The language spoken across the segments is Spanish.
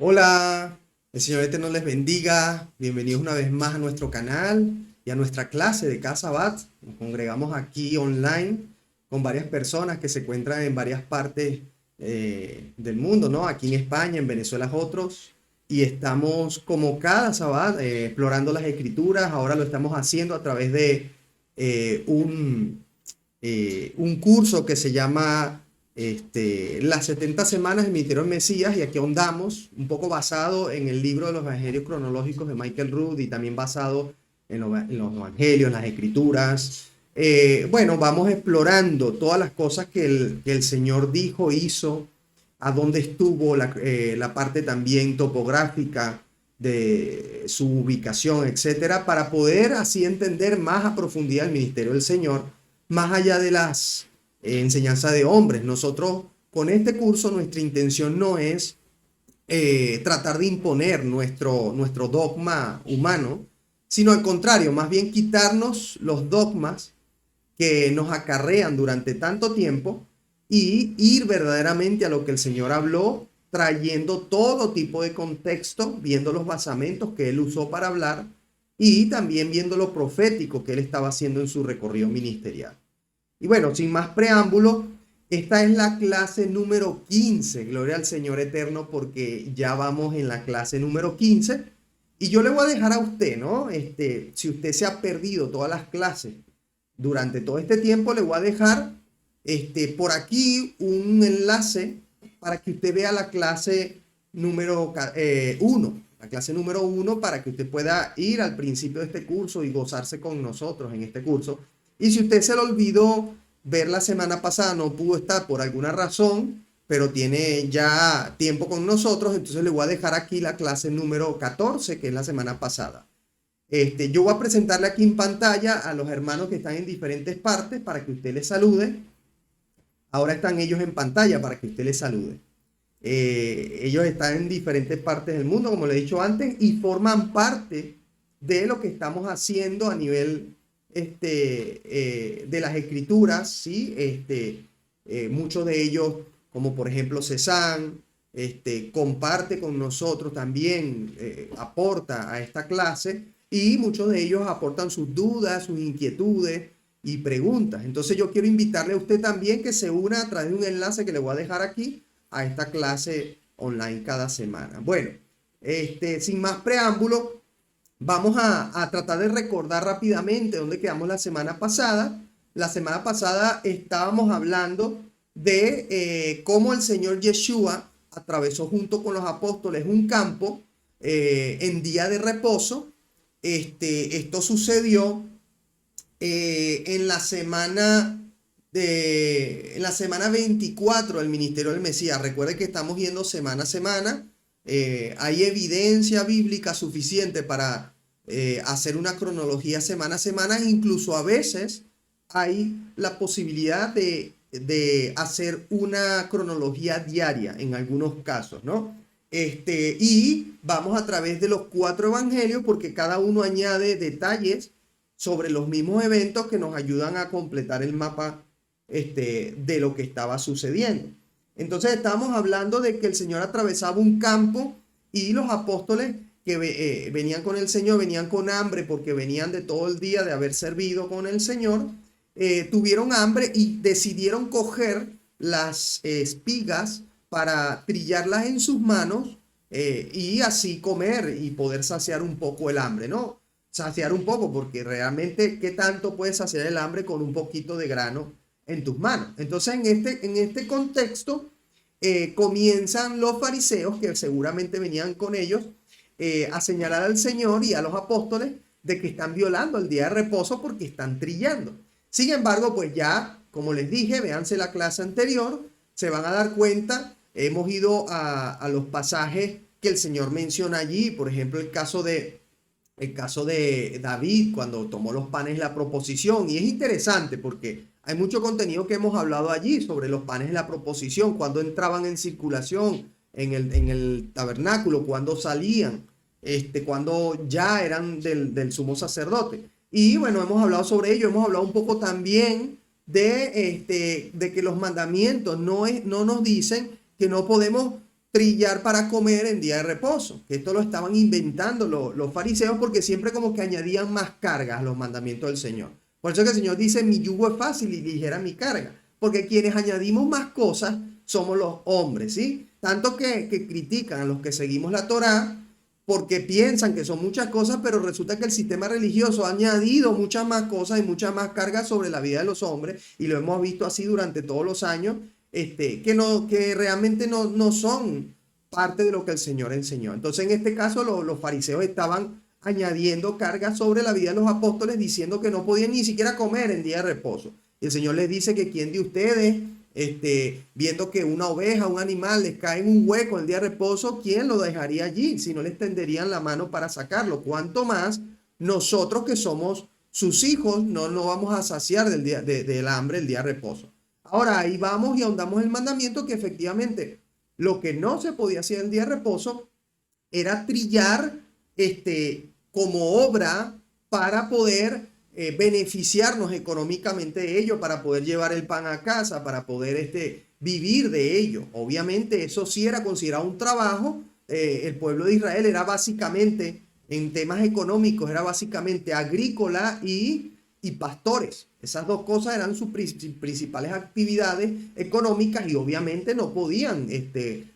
Hola, el Señor Eterno les bendiga. Bienvenidos una vez más a nuestro canal y a nuestra clase de Casa Bat. Nos congregamos aquí online con varias personas que se encuentran en varias partes del mundo, ¿no? Aquí en España, en Venezuela otros. Y estamos como cada sábado explorando las escrituras. Ahora lo estamos haciendo a través de eh, un, un curso que se llama Las 70 semanas del Ministerio del Mesías, y aquí ahondamos un poco basado en el libro de los Evangelios cronológicos de Michael Rood y también basado en los Evangelios, en las Escrituras. Bueno, vamos explorando todas las cosas que el Señor dijo, hizo, a dónde estuvo la parte también topográfica de su ubicación, etcétera, para poder así entender más a profundidad el ministerio del Señor, más allá de las enseñanzas de hombres. Nosotros con este curso nuestra intención no es tratar de imponer nuestro dogma humano, sino al contrario, más bien quitarnos los dogmas que nos acarrean durante tanto tiempo y ir verdaderamente a lo que el Señor habló, trayendo todo tipo de contexto, viendo los basamentos que Él usó para hablar y también viendo lo profético que Él estaba haciendo en su recorrido ministerial. Y bueno, sin más preámbulo, esta es la clase número 15. Gloria al Señor Eterno, porque ya vamos en la clase número 15. Y yo le voy a dejar a usted, ¿no? Si usted se ha perdido todas las clases durante todo este tiempo, le voy a dejar por aquí un enlace para que usted vea la clase número 1. La clase número 1, para que usted pueda ir al principio de este curso y gozarse con nosotros en este curso. Y si usted se lo olvidó ver la semana pasada, no pudo estar por alguna razón, pero tiene ya tiempo con nosotros, entonces le voy a dejar aquí la clase número 14, que es la semana pasada. Yo voy a presentarle aquí en pantalla a los hermanos que están en diferentes partes para que usted les salude. Ahora están ellos en pantalla para que usted les salude. Ellos están en diferentes partes del mundo, como le he dicho antes, y forman parte de lo que estamos haciendo a nivel de las escrituras, ¿sí? Muchos de ellos, como por ejemplo Cezanne, comparte con nosotros también, aporta a esta clase, y muchos de ellos aportan sus dudas, sus inquietudes y preguntas. Entonces yo quiero invitarle a usted también que se una a través de un enlace que le voy a dejar aquí a esta clase online cada semana. Bueno, sin más preámbulo, vamos a tratar de recordar rápidamente dónde quedamos la semana pasada. La semana pasada estábamos hablando de cómo el Señor Yeshua atravesó junto con los apóstoles un campo en día de reposo. Esto sucedió en la semana 24 del ministerio del Mesías. Recuerde que estamos yendo semana a semana. Hay evidencia bíblica suficiente para hacer una cronología semana a semana. Incluso a veces hay la posibilidad de hacer una cronología diaria en algunos casos, ¿no? Y vamos a través de los 4 evangelios, porque cada uno añade detalles sobre los mismos eventos que nos ayudan a completar el mapa de lo que estaba sucediendo. Entonces estábamos hablando de que el Señor atravesaba un campo y los apóstoles que venían con el Señor, venían con hambre porque venían de todo el día de haber servido con el Señor, tuvieron hambre y decidieron coger las espigas para trillarlas en sus manos y así comer y poder saciar un poco el hambre, ¿no? Saciar un poco, porque realmente, ¿qué tanto puedes saciar el hambre con un poquito de grano en tus manos? Entonces, en este contexto, comienzan los fariseos, que seguramente venían con ellos, a señalar al Señor y a los apóstoles de que están violando el día de reposo porque están trillando. Sin embargo, pues ya, como les dije, véanse la clase anterior, se van a dar cuenta, hemos ido a los pasajes que el Señor menciona allí, por ejemplo, el caso de David cuando tomó los panes de la proposición. Y es interesante porque hay mucho contenido que hemos hablado allí sobre los panes de la proposición, cuando entraban en circulación en el tabernáculo, cuando salían, cuando ya eran del sumo sacerdote. Y bueno, hemos hablado sobre ello, hemos hablado un poco también de que los mandamientos no nos dicen que no podemos trillar para comer en día de reposo, que esto lo estaban inventando los fariseos porque siempre como que añadían más cargas a los mandamientos del Señor. Por eso que el Señor dice, mi yugo es fácil y ligera mi carga, porque quienes añadimos más cosas somos los hombres, ¿sí? Tanto que critican a los que seguimos la Torá porque piensan que son muchas cosas, pero resulta que el sistema religioso ha añadido muchas más cosas y muchas más cargas sobre la vida de los hombres, y lo hemos visto así durante todos los años, que realmente no son parte de lo que el Señor enseñó. Entonces, en este caso, los fariseos estaban añadiendo cargas sobre la vida de los apóstoles, diciendo que no podían ni siquiera comer en día de reposo. Y el Señor les dice que quién de ustedes, viendo que una oveja, un animal les cae en un hueco en el día de reposo, ¿quién lo dejaría allí? Si no le extenderían la mano para sacarlo. Cuanto más nosotros que somos sus hijos, no vamos a saciar del hambre el día de reposo. Ahora ahí vamos y ahondamos el mandamiento que efectivamente lo que no se podía hacer el día de reposo era trillar como obra para poder beneficiarnos económicamente de ello, para poder llevar el pan a casa, para poder vivir de ello. Obviamente eso sí era considerado un trabajo. El pueblo de Israel era básicamente, en temas económicos, era básicamente agrícola y pastores. Esas dos cosas eran sus principales actividades económicas, y obviamente no podían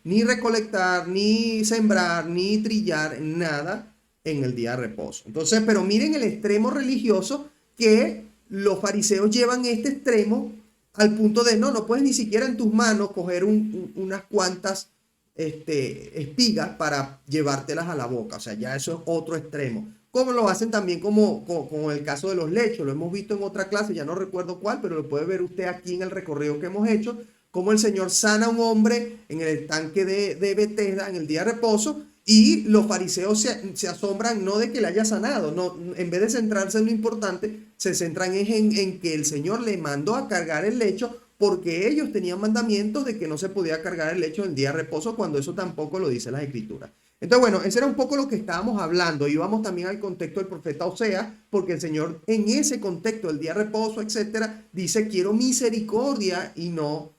ni recolectar, ni sembrar, ni trillar nada en el día de reposo. Entonces, pero miren el extremo religioso que los fariseos llevan este extremo al punto de no puedes ni siquiera en tus manos coger unas cuantas espigas para llevártelas a la boca. O sea, ya eso es otro extremo. Como lo hacen también con el caso de los lechos, lo hemos visto en otra clase, ya no recuerdo cuál, pero lo puede ver usted aquí en el recorrido que hemos hecho, como el Señor sana a un hombre en el estanque de Betesda en el día de reposo, y los fariseos se asombran no de que le haya sanado, no, en vez de centrarse en lo importante, se centran en que el Señor le mandó a cargar el lecho, porque ellos tenían mandamientos de que no se podía cargar el lecho en el día de reposo, cuando eso tampoco lo dice las Escrituras. Entonces, bueno, ese era un poco lo que estábamos hablando. Y vamos también al contexto del profeta Osea, porque el Señor en ese contexto del día de reposo, etcétera, dice quiero misericordia y no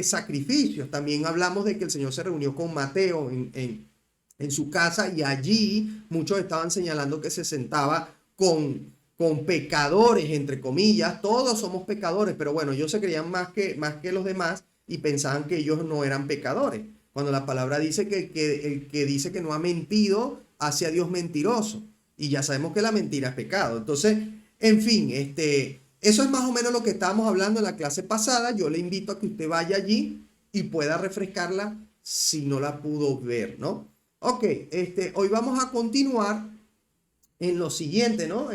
sacrificios. También hablamos de que el Señor se reunió con Mateo en su casa, y allí muchos estaban señalando que se sentaba con pecadores, entre comillas. Todos somos pecadores, pero bueno, ellos se creían más que los demás y pensaban que ellos no eran pecadores. Cuando la palabra dice que el que dice que no ha mentido hace a Dios mentiroso. Y ya sabemos que la mentira es pecado. Entonces, en fin, eso es más o menos lo que estábamos hablando en la clase pasada. Yo le invito a que usted vaya allí y pueda refrescarla si no la pudo ver, ¿no? Ok, hoy vamos a continuar en lo siguiente, ¿no?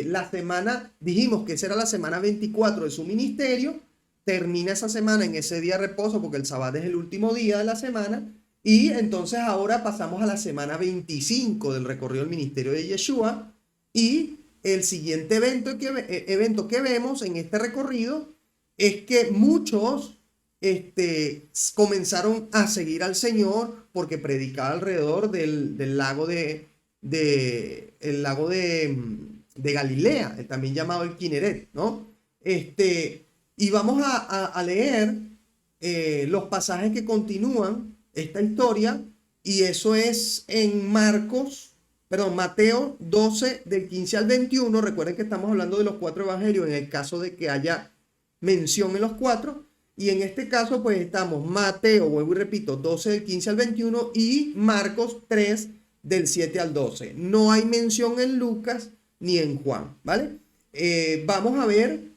La semana, dijimos que esa era la semana 24 de su ministerio. Termina esa semana en ese día de reposo, porque el sábado es el último día de la semana, y entonces ahora pasamos a la semana 25 del recorrido del ministerio de Yeshua, y el siguiente evento que vemos en este recorrido es que muchos comenzaron a seguir al Señor porque predicaba alrededor del lago de Galilea, también llamado el Kineret, ¿no? Y vamos a leer los pasajes que continúan esta historia, y eso es en Mateo 12, del 15 al 21. Recuerden que estamos hablando de los cuatro evangelios en el caso de que haya mención en los cuatro. Y en este caso, pues estamos Mateo, vuelvo y repito, 12 del 15 al 21, y Marcos 3 del 7 al 12. No hay mención en Lucas ni en Juan, ¿vale? Vamos a ver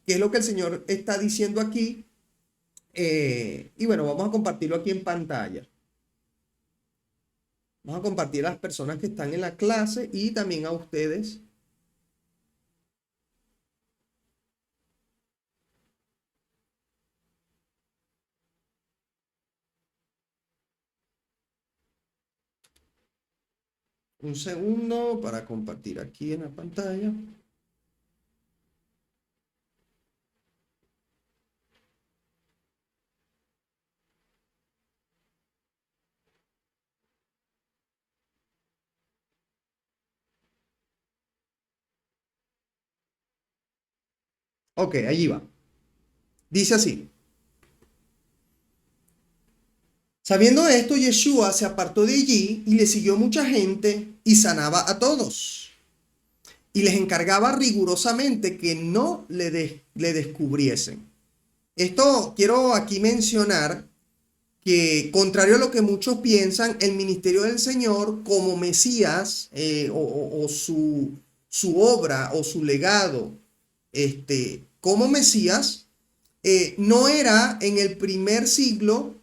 qué es lo que el Señor está diciendo aquí. Y bueno, vamos a compartirlo aquí en pantalla. Vamos a compartir a las personas que están en la clase y también a ustedes. Un segundo para compartir aquí en la pantalla. Ok, allí va. Dice así. Sabiendo esto, Yeshua se apartó de allí y le siguió mucha gente y sanaba a todos. Y les encargaba rigurosamente que no le descubriesen. Esto quiero aquí mencionar que, contrario a lo que muchos piensan, el ministerio del Señor como Mesías o su obra o su legado como Mesías no era en el primer siglo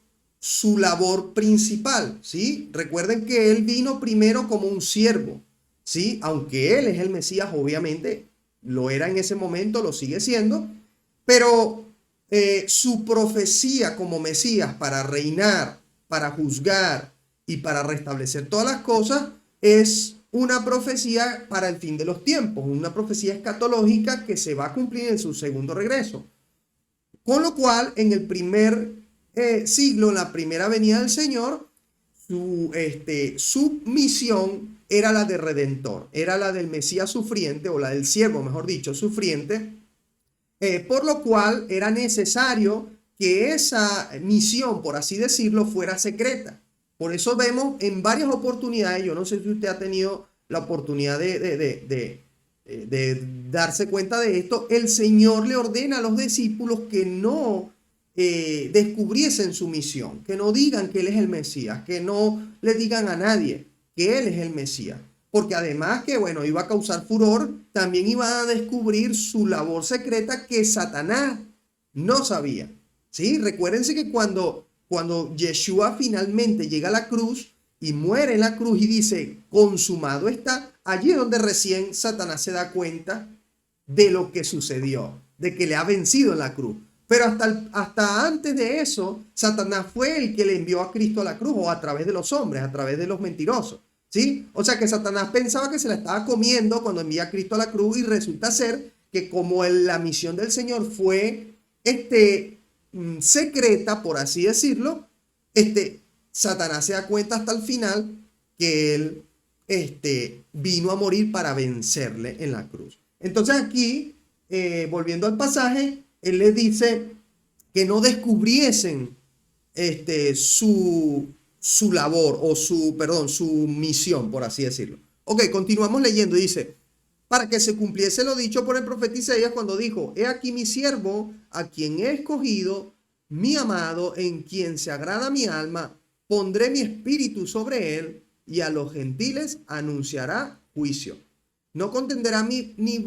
su labor principal, ¿sí? Recuerden que él vino primero como un siervo, ¿sí? Aunque él es el Mesías, obviamente, lo era en ese momento, lo sigue siendo, pero su profecía como Mesías para reinar, para juzgar y para restablecer todas las cosas es una profecía para el fin de los tiempos, una profecía escatológica que se va a cumplir en su segundo regreso. Con lo cual, en el primer siglo, en la primera venida del Señor, su misión era la de redentor, era la del Mesías sufriente, o la del siervo, mejor dicho, sufriente, por lo cual era necesario que esa misión, por así decirlo, fuera secreta. Por eso vemos en varias oportunidades, yo no sé si usted ha tenido la oportunidad de darse cuenta de esto, el Señor le ordena a los discípulos que no descubriesen su misión, que no digan que Él es el Mesías, que no le digan a nadie que Él es el Mesías. Porque además que, bueno, iba a causar furor, también iba a descubrir su labor secreta que Satanás no sabía. ¿Sí? Recuérdense que cuando Yeshua finalmente llega a la cruz y muere en la cruz y dice, consumado está, allí es donde recién Satanás se da cuenta de lo que sucedió, de que le ha vencido en la cruz. Pero hasta antes de eso, Satanás fue el que le envió a Cristo a la cruz, o a través de los hombres, a través de los mentirosos. ¿Sí? O sea que Satanás pensaba que se la estaba comiendo cuando envía a Cristo a la cruz, y resulta ser que como la misión del Señor fue secreta, por así decirlo, Satanás se da cuenta hasta el final que él vino a morir para vencerle en la cruz. Entonces aquí, volviendo al pasaje, él les dice que no descubriesen su labor o su misión, por así decirlo. Ok, continuamos leyendo. Dice, para que se cumpliese lo dicho por el profeta Isaías cuando dijo, he aquí mi siervo, a quien he escogido, mi amado, en quien se agrada mi alma, pondré mi espíritu sobre él y a los gentiles anunciará juicio. No contenderá ni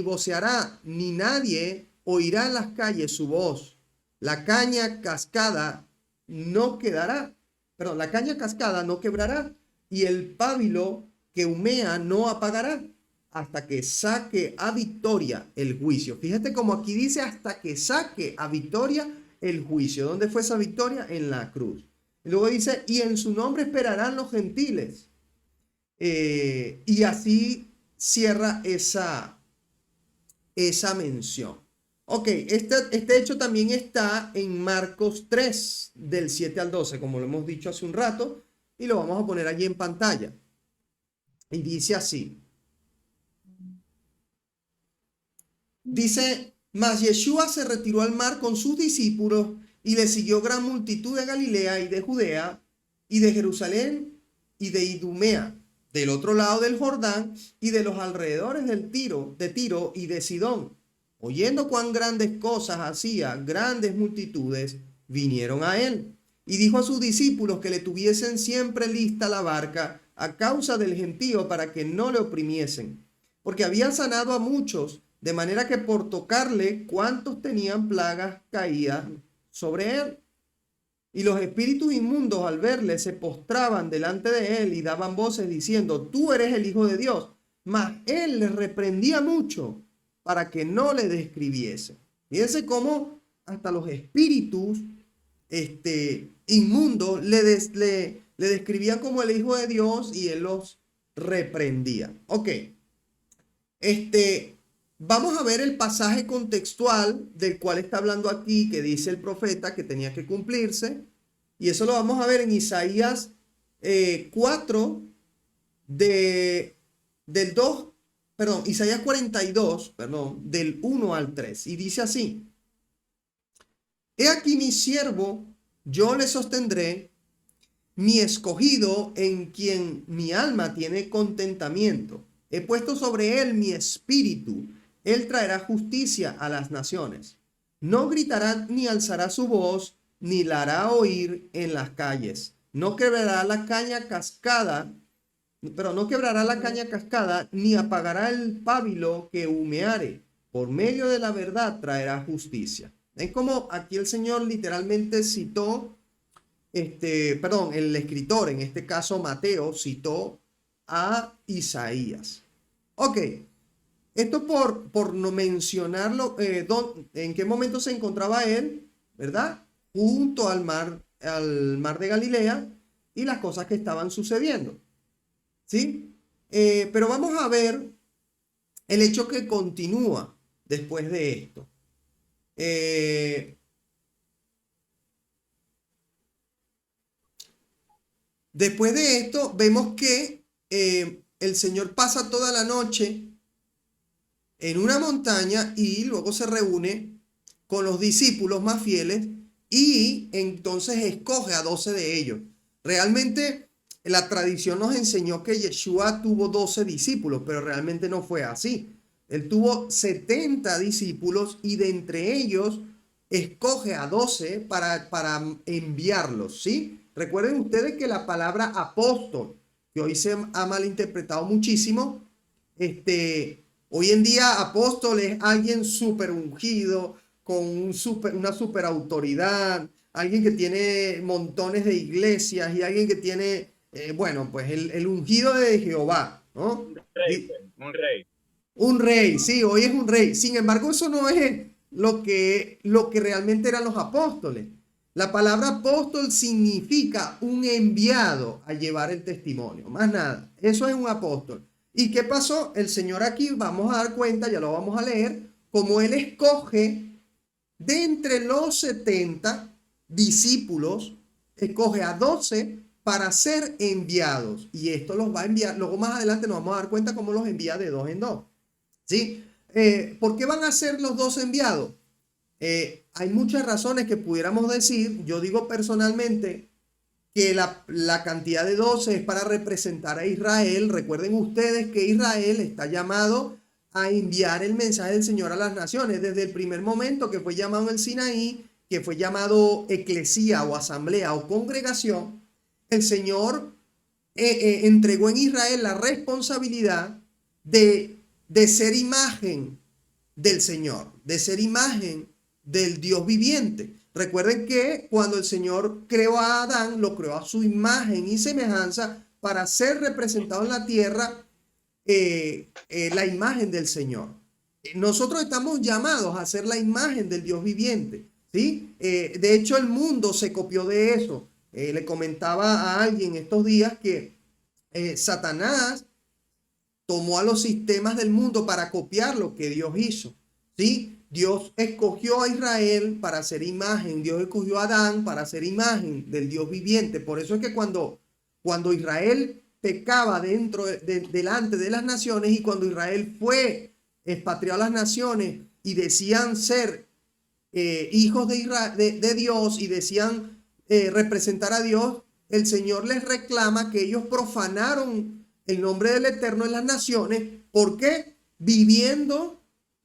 voceará, ni nadie oirá en las calles su voz. La caña cascada no quedará, perdón, la caña cascada no quebrará, y el pábilo que humea no apagará, hasta que saque a victoria el juicio. Fíjate como aquí dice, hasta que saque a victoria el juicio. ¿Dónde fue esa victoria? En la cruz. Y luego dice, y en su nombre esperarán los gentiles. Y así cierra esa mención. Ok, este hecho también está en Marcos 3, del 7 al 12, como lo hemos dicho hace un rato, y lo vamos a poner allí en pantalla. Y dice así. Dice, mas Yeshua se retiró al mar con sus discípulos y le siguió gran multitud de Galilea y de Judea y de Jerusalén y de Idumea, del otro lado del Jordán y de los alrededores de Tiro y de Sidón. Oyendo cuán grandes cosas hacía, grandes multitudes vinieron a él. Y dijo a sus discípulos que le tuviesen siempre lista la barca a causa del gentío para que no le oprimiesen, porque había sanado a muchos, de manera que por tocarle, cuantos tenían plagas caían sobre él. Y los espíritus inmundos al verle se postraban delante de él y daban voces diciendo, tú eres el Hijo de Dios. Mas él les reprendía mucho para que no le describiese. Fíjense cómo hasta los espíritus inmundos le describían como el Hijo de Dios y él los reprendía. Ok. Vamos a ver el pasaje contextual del cual está hablando aquí, que dice el profeta que tenía que cumplirse. Y eso lo vamos a ver en Isaías 4, Isaías 42, del 1 al 3. Y dice así, he aquí mi siervo, yo le sostendré, mi escogido en quien mi alma tiene contentamiento. He puesto sobre él mi espíritu. Él traerá justicia a las naciones. No gritará ni alzará su voz, ni la hará oír en las calles. No quebrará la caña cascada, ni apagará el pábilo que humeare. Por medio de la verdad traerá justicia. Es como aquí el Señor literalmente citó, el escritor, en este caso Mateo, citó a Isaías. Ok, esto por no mencionarlo, en qué momento se encontraba él, ¿verdad? Junto al mar de Galilea y las cosas que estaban sucediendo, ¿sí? Pero vamos a ver el hecho que continúa después de esto. Después de esto, vemos que el Señor pasa toda la noche en una montaña y luego se reúne con los discípulos más fieles y entonces escoge a 12 de ellos. Realmente la tradición nos enseñó que Yeshua tuvo 12 discípulos, pero realmente no fue así. Él tuvo 70 discípulos y de entre ellos escoge a 12 para enviarlos, ¿sí? Recuerden ustedes que la palabra apóstol, que hoy se ha malinterpretado muchísimo, hoy en día apóstol es alguien súper ungido, con una súper autoridad, alguien que tiene montones de iglesias y alguien que tiene, pues el ungido de Jehová, ¿no? Un rey, un rey. Un rey, sí, hoy es un rey. Sin embargo, eso no es lo que realmente eran los apóstoles. La palabra apóstol significa un enviado a llevar el testimonio, más nada. Eso es un apóstol. ¿Y qué pasó? El Señor aquí, vamos a dar cuenta, ya lo vamos a leer, como Él escoge de entre los 70 discípulos, escoge a 12 para ser enviados. Y esto los va a enviar, luego más adelante nos vamos a dar cuenta cómo los envía de dos en dos. ¿Sí? ¿Por qué van a ser los 12 enviados? Hay muchas razones que pudiéramos decir. Yo digo personalmente que la cantidad de 12 es para representar a Israel. Recuerden ustedes que Israel está llamado a enviar el mensaje del Señor a las naciones. Desde el primer momento que fue llamado en el Sinaí, que fue llamado eclesía o asamblea o congregación, el Señor entregó en Israel la responsabilidad de ser imagen del Señor, de ser imagen del Dios viviente. Recuerden que cuando el Señor creó a Adán, lo creó a su imagen y semejanza para ser representado en la tierra la imagen del Señor. Nosotros estamos llamados a ser la imagen del Dios viviente, ¿sí? De hecho, el mundo se copió de eso. Le comentaba a alguien estos días que Satanás tomó a los sistemas del mundo para copiar lo que Dios hizo, ¿sí? Dios escogió a Israel para ser imagen, Dios escogió a Adán para ser imagen del Dios viviente. Por eso es que cuando Israel pecaba delante de las naciones y cuando Israel fue expatriado a las naciones y decían ser hijos de Dios y decían representar a Dios, el Señor les reclama que ellos profanaron el nombre del Eterno en las naciones. ¿Por qué? Viviendo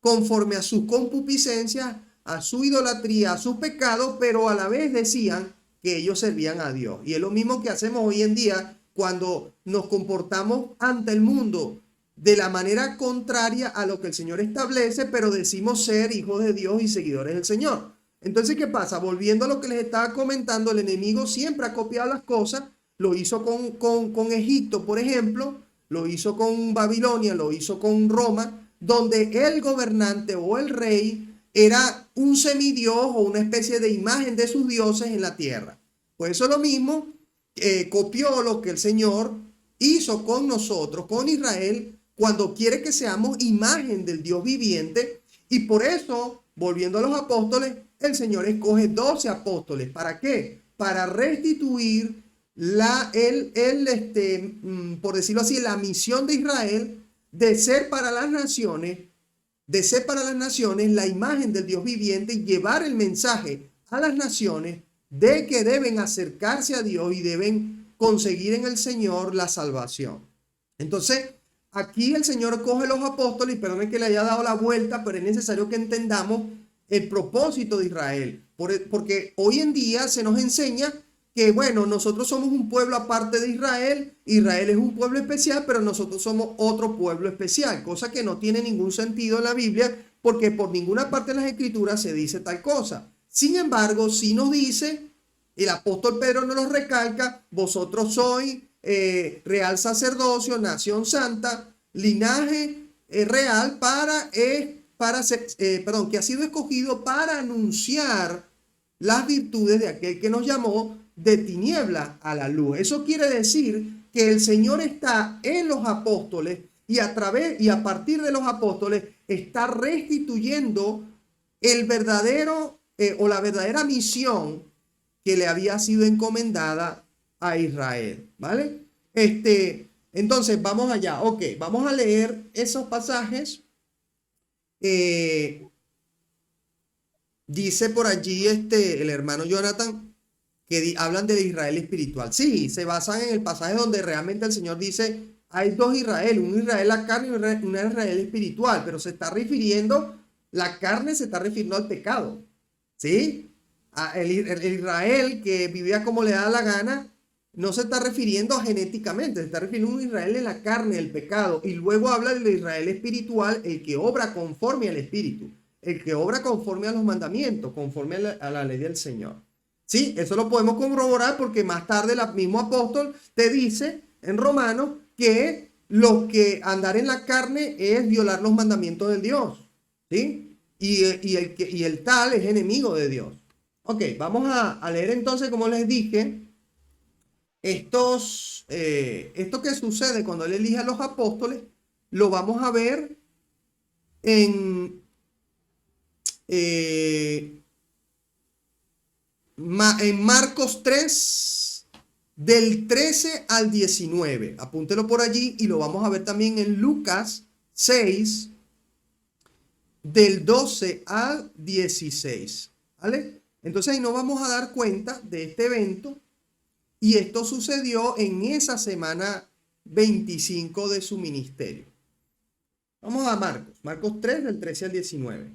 conforme a sus concupiscencias, a su idolatría, a sus pecados, pero a la vez decían que ellos servían a Dios. Y es lo mismo que hacemos hoy en día cuando nos comportamos ante el mundo de la manera contraria a lo que el Señor establece, pero decimos ser hijos de Dios y seguidores del Señor. Entonces, ¿qué pasa? Volviendo a lo que les estaba comentando, el enemigo siempre ha copiado las cosas. Lo hizo con Egipto, por ejemplo, lo hizo con Babilonia, lo hizo con Roma, donde el gobernante o el rey era un semidios o una especie de imagen de sus dioses en la tierra. Pues eso es lo mismo, copió lo que el Señor hizo con nosotros, con Israel, cuando quiere que seamos imagen del Dios viviente. Y por eso, volviendo a los apóstoles, el Señor escoge 12 apóstoles. ¿Para qué? Para restituir por decirlo así, la misión de Israel de ser para las naciones, la imagen del Dios viviente y llevar el mensaje a las naciones de que deben acercarse a Dios y deben conseguir en el Señor la salvación. Entonces, aquí el Señor coge los apóstoles, perdone que le haya dado la vuelta, pero es necesario que entendamos el propósito de Israel, porque hoy en día se nos enseña que, bueno, nosotros somos un pueblo aparte de Israel, Israel es un pueblo especial, pero nosotros somos otro pueblo especial, cosa que no tiene ningún sentido en la Biblia, porque por ninguna parte de las Escrituras se dice tal cosa. Sin embargo, sí nos dice, el apóstol Pedro nos lo recalca, vosotros sois real sacerdocio, nación santa, linaje real que ha sido escogido para anunciar las virtudes de aquel que nos llamó de tiniebla a la luz. Eso quiere decir que el Señor está en los apóstoles y a partir de los apóstoles está restituyendo el verdadero o la verdadera misión que le había sido encomendada a Israel, ¿vale? Entonces vamos allá, ok, vamos a leer esos pasajes. Dice por allí el hermano Jonathan que hablan de Israel espiritual. Sí, se basan en el pasaje donde realmente el Señor dice, hay dos Israel, un Israel la carne y un Israel espiritual, pero se está refiriendo, la carne se está refiriendo al pecado, ¿sí? El Israel que vivía como le da la gana, no se está refiriendo genéticamente, se está refiriendo a un Israel en la carne, el pecado, y luego habla del Israel espiritual, el que obra conforme al Espíritu, el que obra conforme a los mandamientos, conforme a la ley del Señor. Sí, eso lo podemos corroborar porque más tarde el mismo apóstol te dice en Romanos que lo que andar en la carne es violar los mandamientos de Dios, ¿sí? Y el tal es enemigo de Dios. Ok, vamos a leer entonces, como les dije, esto que sucede cuando él elige a los apóstoles, lo vamos a ver en Marcos 3, del 13 al 19. Apúntelo por allí y lo vamos a ver también en Lucas 6, del 12 al 16. ¿Vale? Entonces ahí nos vamos a dar cuenta de este evento. Y esto sucedió en esa semana 25 de su ministerio. Vamos a Marcos 3, del 13 al 19.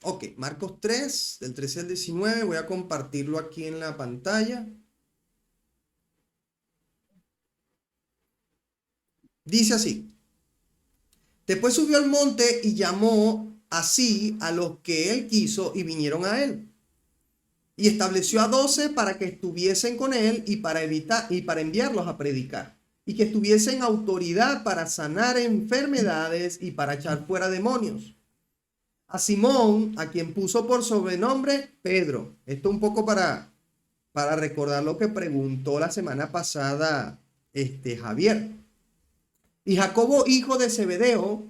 Ok, Marcos 3, del 13 al 19. Voy a compartirlo aquí en la pantalla. Dice así. Después subió al monte y llamó así a los que él quiso y vinieron a él. Y estableció a 12 para que estuviesen con él y para enviarlos a predicar. Y que tuviesen autoridad para sanar enfermedades y para echar fuera demonios. A Simón, a quien puso por sobrenombre Pedro. Esto un poco para recordar lo que preguntó la semana pasada Javier. Y Jacobo, hijo de Zebedeo,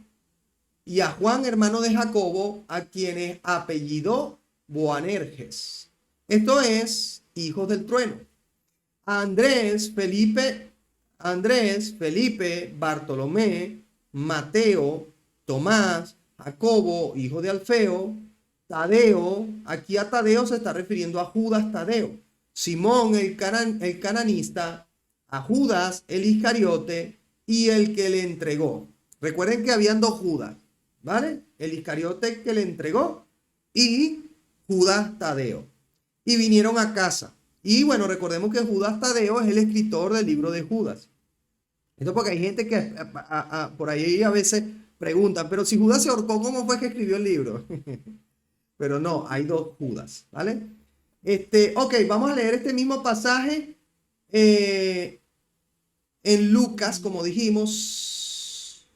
y a Juan, hermano de Jacobo, a quienes apellidó Boanerges. Esto es, hijos del trueno. A Andrés, Felipe, Bartolomé, Mateo, Tomás, Jacobo, hijo de Alfeo, Tadeo, aquí a Tadeo se está refiriendo a Judas Tadeo, Simón el cananista, a Judas el Iscariote y el que le entregó. Recuerden que habían dos Judas, ¿vale? El Iscariote que le entregó y Judas Tadeo. Y vinieron a casa. Y bueno, recordemos que Judas Tadeo es el escritor del libro de Judas. Esto porque hay gente que por ahí a veces preguntan, pero si Judas se ahorcó, ¿cómo fue que escribió el libro? Pero no, hay dos Judas, ¿vale? Ok, vamos a leer este mismo pasaje en Lucas, como dijimos.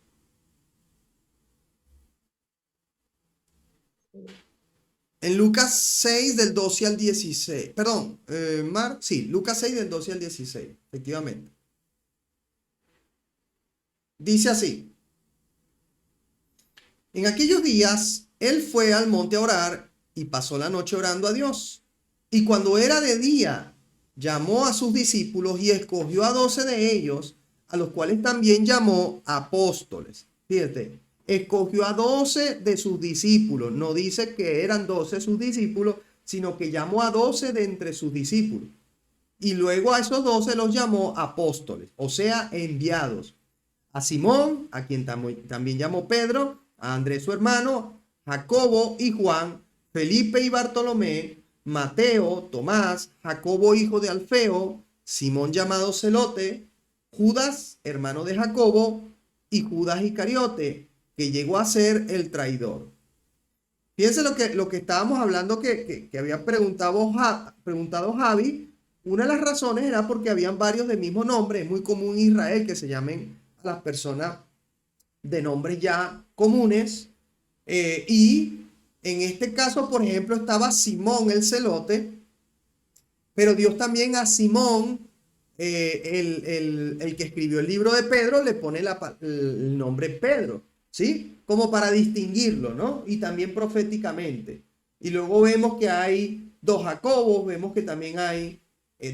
En Lucas 6 del 12 al 16. Perdón, sí, Lucas 6 del 12 al 16, efectivamente. Dice así. En aquellos días, él fue al monte a orar y pasó la noche orando a Dios. Y cuando era de día, llamó a sus discípulos y escogió a 12 de ellos, a los cuales también llamó apóstoles. Fíjate, escogió a 12 de sus discípulos. No dice que eran 12 sus discípulos, sino que llamó a 12 de entre sus discípulos. Y luego a esos 12 los llamó apóstoles, o sea, enviados. A Simón, a quien también llamó Pedro, a Andrés su hermano, Jacobo y Juan, Felipe y Bartolomé, Mateo, Tomás, Jacobo hijo de Alfeo, Simón llamado Celote, Judas, hermano de Jacobo, y Judas Iscariote, que llegó a ser el traidor. Fíjense lo que estábamos hablando que había preguntado Javi. Una de las razones era porque habían varios del mismo nombre. Es muy común en Israel que se llamen a las personas de nombres ya comunes. Y en este caso, por ejemplo, estaba Simón el celote, pero Dios también a Simón, el que escribió el libro de Pedro, le pone el nombre Pedro, ¿sí? Como para distinguirlo, ¿no? Y también proféticamente. Y luego vemos que hay dos Jacobos, vemos que también hay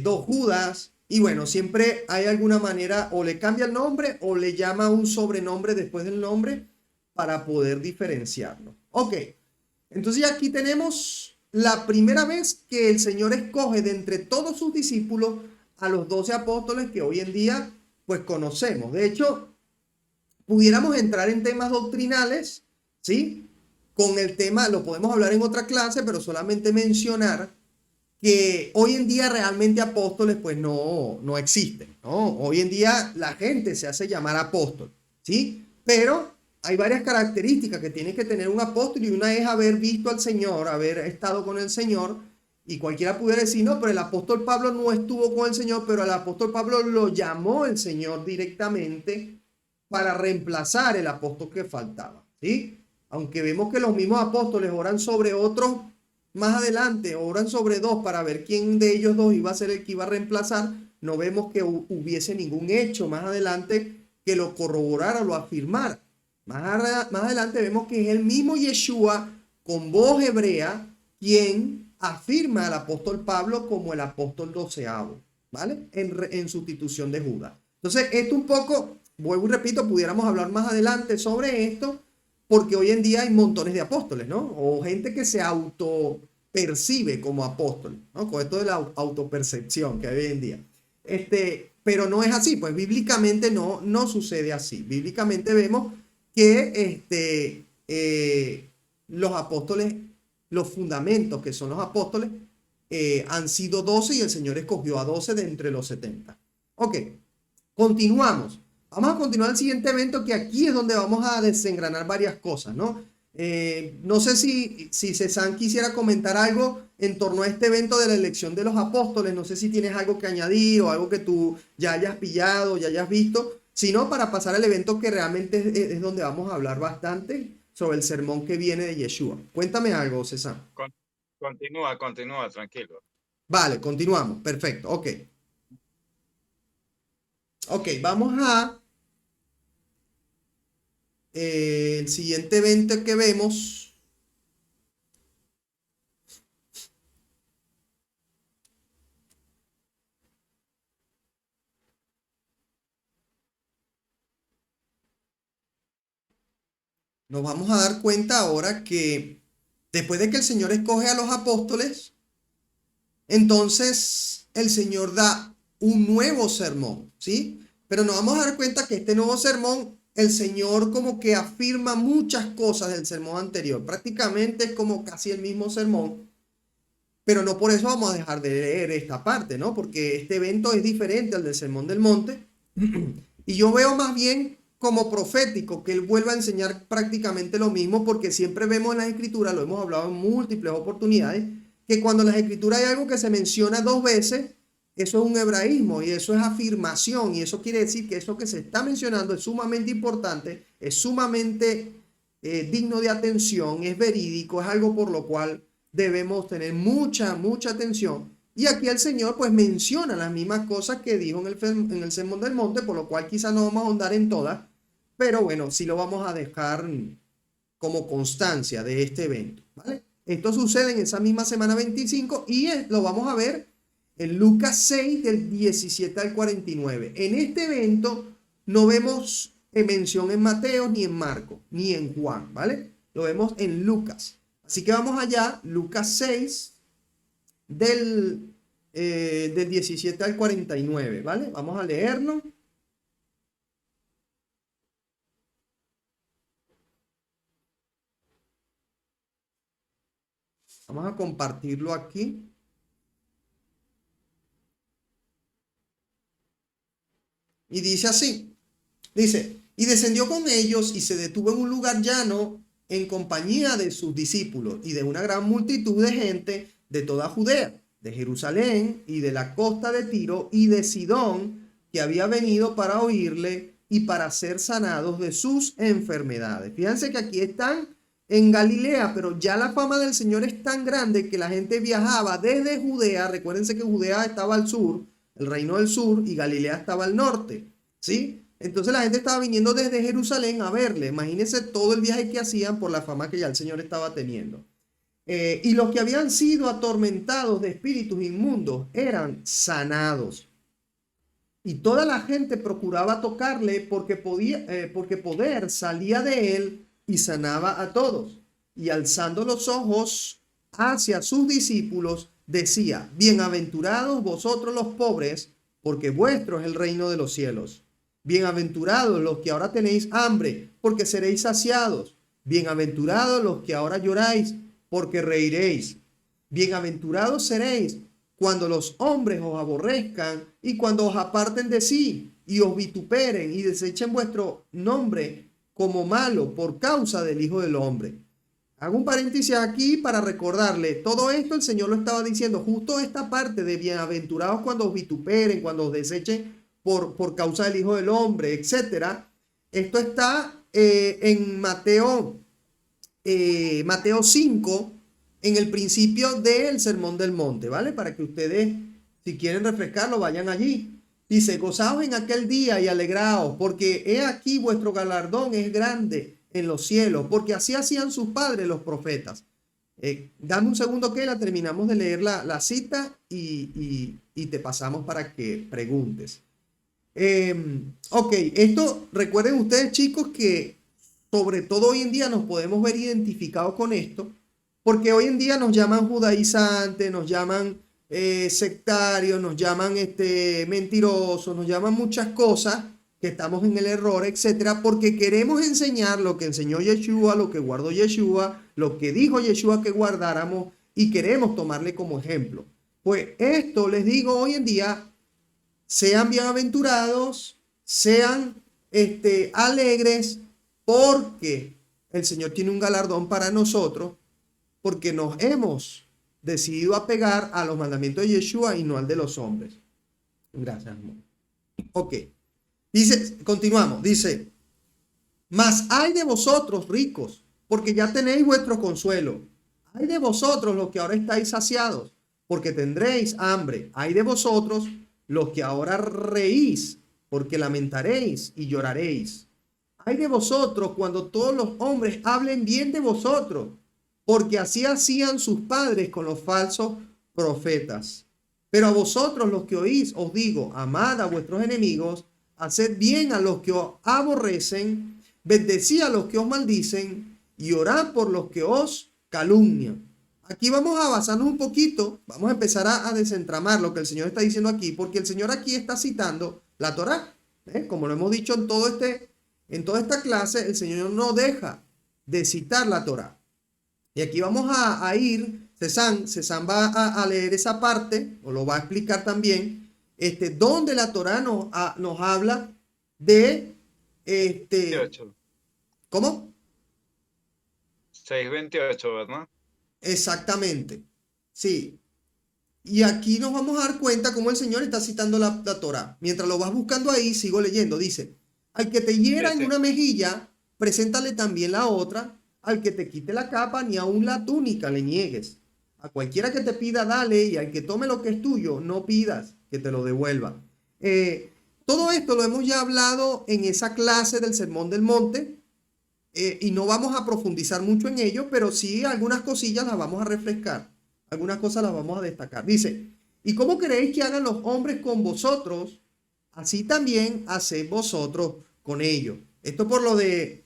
dos Judas, y bueno, siempre hay alguna manera, o le cambia el nombre o le llama un sobrenombre después del nombre para poder diferenciarlo. Ok, entonces aquí tenemos la primera vez que el Señor escoge de entre todos sus discípulos a los 12 apóstoles que hoy en día pues conocemos. De hecho, pudiéramos entrar en temas doctrinales, ¿sí? Con el tema, lo podemos hablar en otra clase, pero solamente mencionar que hoy en día realmente apóstoles pues no existen, ¿no? Hoy en día la gente se hace llamar apóstol, ¿sí? Pero hay varias características que tiene que tener un apóstol, y una es haber visto al Señor, haber estado con el Señor. Y cualquiera pudiera decir, no, pero el apóstol Pablo no estuvo con el Señor, pero el apóstol Pablo lo llamó el Señor directamente para reemplazar el apóstol que faltaba, ¿sí? Aunque vemos que los mismos apóstoles oran sobre otros más adelante, oran sobre dos para ver quién de ellos dos iba a ser el que iba a reemplazar, no vemos que hubiese ningún hecho más adelante que lo corroborara o lo afirmara. Más adelante vemos que es el mismo Yeshua con voz hebrea quien afirma al apóstol Pablo como el apóstol doceavo, ¿vale? En sustitución de Judas. Entonces, esto un poco, vuelvo y repito, pudiéramos hablar más adelante sobre esto, porque hoy en día hay montones de apóstoles, ¿no? O gente que se autopercibe como apóstol, ¿no? Con esto de la autopercepción que hay hoy en día. Pero no es así, pues bíblicamente no sucede así. Bíblicamente vemos que los apóstoles, los fundamentos que son los apóstoles, han sido 12 y el Señor escogió a 12 de entre los 70. Ok, continuamos. Vamos a continuar el siguiente evento, que aquí es donde vamos a desengranar varias cosas, ¿no? No sé si César quisiera comentar algo en torno a este evento de la elección de los apóstoles. No sé si tienes algo que añadir o algo que tú ya hayas pillado, ya hayas visto. Si no, para pasar al evento que realmente es donde vamos a hablar bastante sobre el sermón que viene de Yeshua. Cuéntame algo, César. Continúa, tranquilo. Vale, continuamos. Perfecto, ok. Ok, vamos a el siguiente evento que vemos. Nos vamos a dar cuenta ahora que después de que el Señor escoge a los apóstoles, entonces el Señor da un nuevo sermón, ¿sí? Pero nos vamos a dar cuenta que este nuevo sermón, el Señor como que afirma muchas cosas del sermón anterior. Prácticamente es como casi el mismo sermón, pero no por eso vamos a dejar de leer esta parte, ¿no? Porque este evento es diferente al del Sermón del Monte. Y yo veo más bien como profético que él vuelva a enseñar prácticamente lo mismo, porque siempre vemos en las escrituras, lo hemos hablado en múltiples oportunidades, que cuando en las escrituras hay algo que se menciona dos veces, eso es un hebraísmo y eso es afirmación, y eso quiere decir que eso que se está mencionando es sumamente importante, es sumamente digno de atención, es verídico, es algo por lo cual debemos tener mucha atención. Y aquí el Señor pues menciona las mismas cosas que dijo en el Sermón del Monte, por lo cual quizás no vamos a ahondar en todas, pero bueno, sí lo vamos a dejar como constancia de este evento, ¿vale? Esto sucede en esa misma semana 25 y lo vamos a ver En Lucas 6, del 17 al 49. En este evento no vemos mención en Mateo, ni en Marco, ni en Juan, ¿vale? Lo vemos en Lucas. Así que vamos allá, Lucas 6, del 17 al 49, ¿vale? Vamos a leerlo. Vamos a compartirlo aquí. Y dice así, dice, y descendió con ellos y se detuvo en un lugar llano en compañía de sus discípulos y de una gran multitud de gente de toda Judea, de Jerusalén y de la costa de Tiro y de Sidón, que había venido para oírle y para ser sanados de sus enfermedades. Fíjense que aquí están en Galilea, pero ya la fama del Señor es tan grande que la gente viajaba desde Judea. Recuérdense que Judea estaba al sur, el reino del sur, y Galilea estaba al norte, ¿sí? Entonces la gente estaba viniendo desde Jerusalén a verle. Imagínense todo el viaje que hacían por la fama que ya el Señor estaba teniendo. Y los que habían sido atormentados de espíritus inmundos eran sanados. Y toda la gente procuraba tocarle porque poder salía de él y sanaba a todos. Y alzando los ojos hacia sus discípulos, decía, bienaventurados vosotros los pobres, porque vuestro es el reino de los cielos. Bienaventurados los que ahora tenéis hambre, porque seréis saciados. Bienaventurados los que ahora lloráis, porque reiréis. Bienaventurados seréis cuando los hombres os aborrezcan y cuando os aparten de sí y os vituperen y desechen vuestro nombre como malo por causa del Hijo del Hombre. Hago un paréntesis aquí para recordarle, todo esto el Señor lo estaba diciendo, justo esta parte de bienaventurados cuando os vituperen, cuando os desechen por causa del Hijo del Hombre, etcétera. Esto está en Mateo 5, en el principio del Sermón del Monte, ¿vale? Para que ustedes, si quieren refrescarlo, vayan allí. Dice, gozaos en aquel día y alegraos, porque he aquí vuestro galardón es grande en los cielos, porque así hacían sus padres los profetas. Dame un segundo que la terminamos de leer la cita y te pasamos para que preguntes. Ok, esto, recuerden ustedes chicos que sobre todo hoy en día nos podemos ver identificados con esto, porque hoy en día nos llaman judaizantes, nos llaman sectarios, nos llaman mentirosos, nos llaman muchas cosas, que estamos en el error, etcétera, porque queremos enseñar lo que enseñó Yeshua, lo que guardó Yeshua, lo que dijo Yeshua que guardáramos y queremos tomarle como ejemplo. Pues esto les digo hoy en día, sean bienaventurados, sean alegres, porque el Señor tiene un galardón para nosotros, porque nos hemos decidido apegar a los mandamientos de Yeshua y no al de los hombres. Gracias, amor. Ok. Dice, continuamos, dice, mas hay de vosotros ricos, porque ya tenéis vuestro consuelo. Hay de vosotros los que ahora estáis saciados, porque tendréis hambre. Hay de vosotros los que ahora reís, porque lamentaréis y lloraréis. Hay de vosotros cuando todos los hombres hablen bien de vosotros, porque así hacían sus padres con los falsos profetas. Pero a vosotros los que oís os digo, amad a vuestros enemigos, haced bien a los que os aborrecen, bendecid a los que os maldicen y orad por los que os calumnian. Aquí vamos a basarnos un poquito, vamos a empezar a desentramar lo que el Señor está diciendo aquí, porque el Señor aquí está citando la Torá. Como lo hemos dicho en toda esta clase, el Señor no deja de citar la Torá. Y aquí vamos a ir, César va a leer esa parte, o lo va a explicar también, donde la Torá nos habla de 28. ¿Cómo? 6:28, ¿verdad? Exactamente. Sí. Y aquí nos vamos a dar cuenta cómo el Señor está citando la Torá. Mientras lo vas buscando ahí, sigo leyendo. Dice, al que te hiera en una mejilla, preséntale también la otra. Al que te quite la capa, ni aun la túnica le niegues. A cualquiera que te pida, dale, y al que tome lo que es tuyo, no pidas que te lo devuelva. Todo esto lo hemos ya hablado en esa clase del Sermón del Monte, y no vamos a profundizar mucho en ello, pero sí algunas cosillas las vamos a refrescar, algunas cosas las vamos a destacar. Dice, ¿Y cómo queréis que hagan los hombres con vosotros? Así también haced vosotros con ellos. Esto por lo de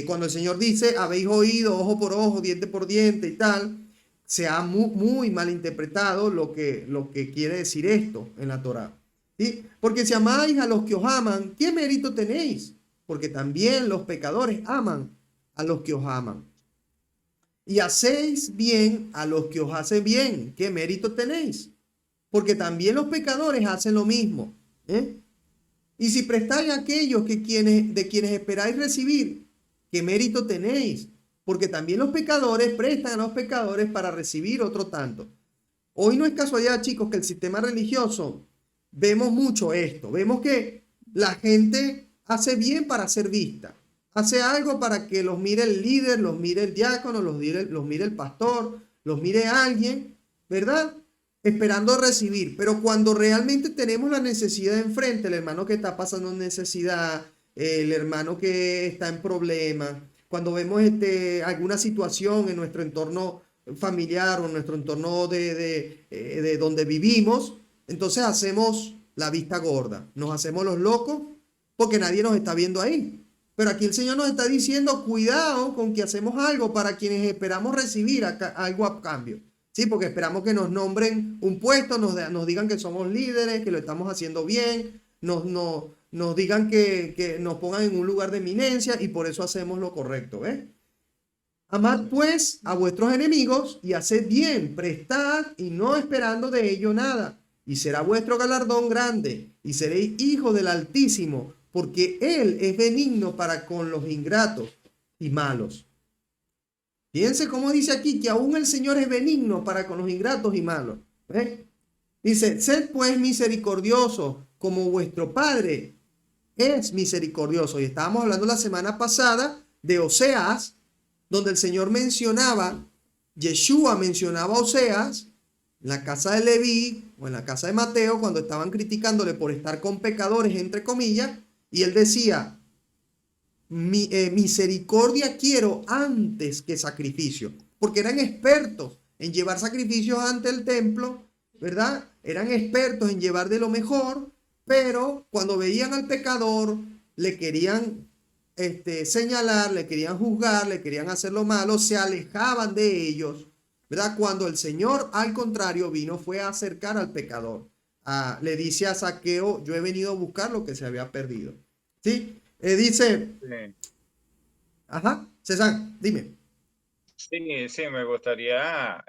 cuando el Señor dice, habéis oído ojo por ojo, diente por diente y tal, se ha muy mal interpretado lo que quiere decir esto en la Torá. ¿Sí? Porque si amáis a los que os aman, ¿qué mérito tenéis? Porque también los pecadores aman a los que os aman. Y hacéis bien a los que os hacen bien, ¿qué mérito tenéis? Porque también los pecadores hacen lo mismo. ¿Eh? Y si prestáis a aquellos de quienes esperáis recibir, ¿qué mérito tenéis? Porque también los pecadores prestan a los pecadores para recibir otro tanto. Hoy no es casualidad, chicos, que el sistema religioso, vemos mucho esto. Vemos que la gente hace bien para ser vista. Hace algo para que los mire el líder, los mire el diácono, los mire el pastor, los mire alguien, ¿verdad? Esperando recibir. Pero cuando realmente tenemos la necesidad enfrente, el hermano que está pasando necesidad, el hermano que está en problemas, cuando vemos alguna situación en nuestro entorno familiar o en nuestro entorno de donde vivimos, entonces hacemos la vista gorda, nos hacemos los locos porque nadie nos está viendo ahí. Pero aquí el Señor nos está diciendo, cuidado con que hacemos algo para quienes esperamos recibir algo a cambio. Sí, porque esperamos que nos nombren un puesto, nos digan que somos líderes, que lo estamos haciendo bien, nos digan que nos pongan en un lugar de eminencia y por eso hacemos lo correcto, ¿ves? Amad pues a vuestros enemigos y haced bien, prestad y no esperando de ello nada. Y será vuestro galardón grande y seréis hijos del Altísimo, porque Él es benigno para con los ingratos y malos. Fíjense cómo dice aquí que aún el Señor es benigno para con los ingratos y malos. ¿Eh? Dice, sed pues misericordiosos como vuestro Padre es misericordioso. Y estábamos hablando la semana pasada de Oseas, donde el Señor mencionaba, Yeshua mencionaba a Oseas, en la casa de Leví o en la casa de Mateo, cuando estaban criticándole por estar con pecadores, entre comillas, y él decía, misericordia quiero antes que sacrificio, porque eran expertos en llevar sacrificios ante el templo, ¿verdad? Eran expertos en llevar de lo mejor, pero cuando veían al pecador, le querían señalar, le querían juzgar, le querían hacer lo malo, se alejaban de ellos, ¿verdad? Cuando el Señor, al contrario, vino, fue a acercar al pecador. Le dice a Zaqueo, yo he venido a buscar lo que se había perdido. ¿Sí? Dice, Sí, ajá, César, dime. sí, me gustaría,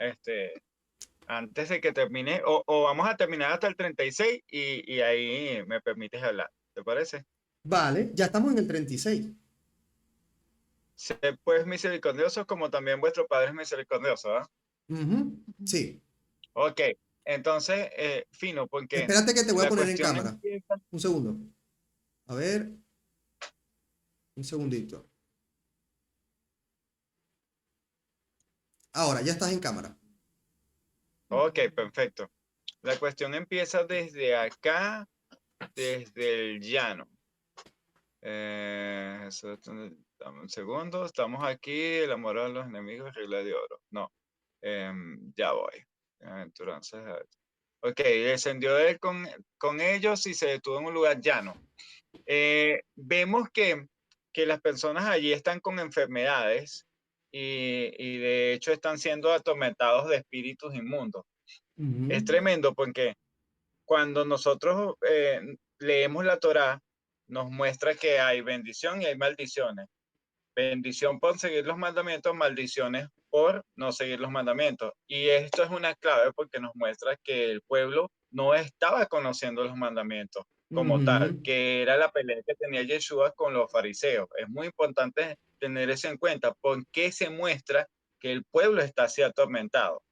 antes de que termine, o vamos a terminar hasta el 36 y ahí me permites hablar, ¿te parece? Vale, ya estamos en el 36. Sed pues misericordiosos como también vuestro Padre es misericordioso, ¿ah? Ujú, sí. Ok, entonces, fino, porque Espérate que te voy a la poner en cuestión cámara. empieza. Un segundo. A ver, un segundito. Ahora, ya estás en cámara. Ok, perfecto. La cuestión empieza desde acá, desde el llano. Dame un segundo, estamos aquí, el amor a los enemigos, regla de oro. No, ya voy. Entonces, ok, descendió él con ellos y se detuvo en un lugar llano. Vemos que las personas allí están con enfermedades y de hecho están siendo atormentados de espíritus inmundos. Es Ujú, tremendo porque cuando nosotros leemos la Torá, nos muestra que hay bendición y hay maldiciones. Bendición por seguir los mandamientos, maldiciones por no seguir los mandamientos. Y esto es una clave porque nos muestra que el pueblo no estaba conociendo los mandamientos como tal, ujú, que era la pelea que tenía Yeshua con los fariseos. Es muy importante tener eso en cuenta, porque se muestra que el pueblo está así atormentado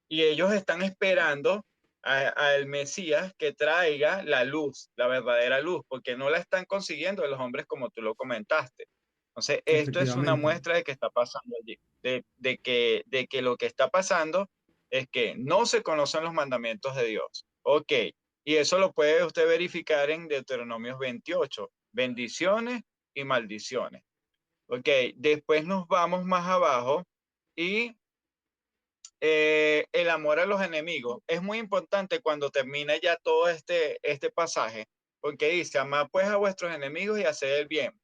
y ellos están esperando al Mesías que traiga la luz, la verdadera luz, porque no la están consiguiendo los hombres como tú lo comentaste. Entonces, esto es una efectivamente. muestra de que está pasando allí, de que lo que está pasando es que no se conocen los mandamientos de Dios. Ok, y eso lo puede usted verificar en Deuteronomios 28, bendiciones y maldiciones. Ok, después nos vamos más abajo y el amor a los enemigos. Es muy importante cuando termina ya todo este pasaje, porque dice, amad pues a vuestros enemigos y haced el bien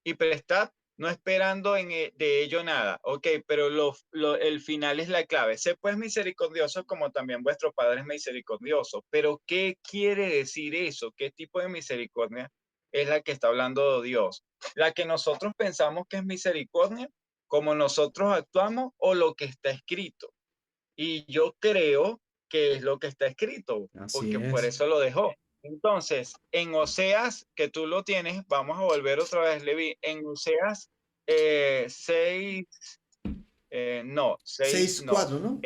y prestad, no esperando de ello nada. Ok, pero el final es la clave. Sé pues misericordioso como también vuestro Padre es misericordioso. Pero ¿qué quiere decir eso? ¿Qué tipo de misericordia es la que está hablando Dios? ¿La que nosotros pensamos que es misericordia? ¿Como nosotros actuamos o lo que está escrito? Y yo creo que es lo que está escrito, Así porque por es. eso lo dejó. Entonces, en Oseas, que tú lo tienes, vamos a volver otra vez, Levi, en Oseas 6, no, 6 Seis no, cuatro, ¿no?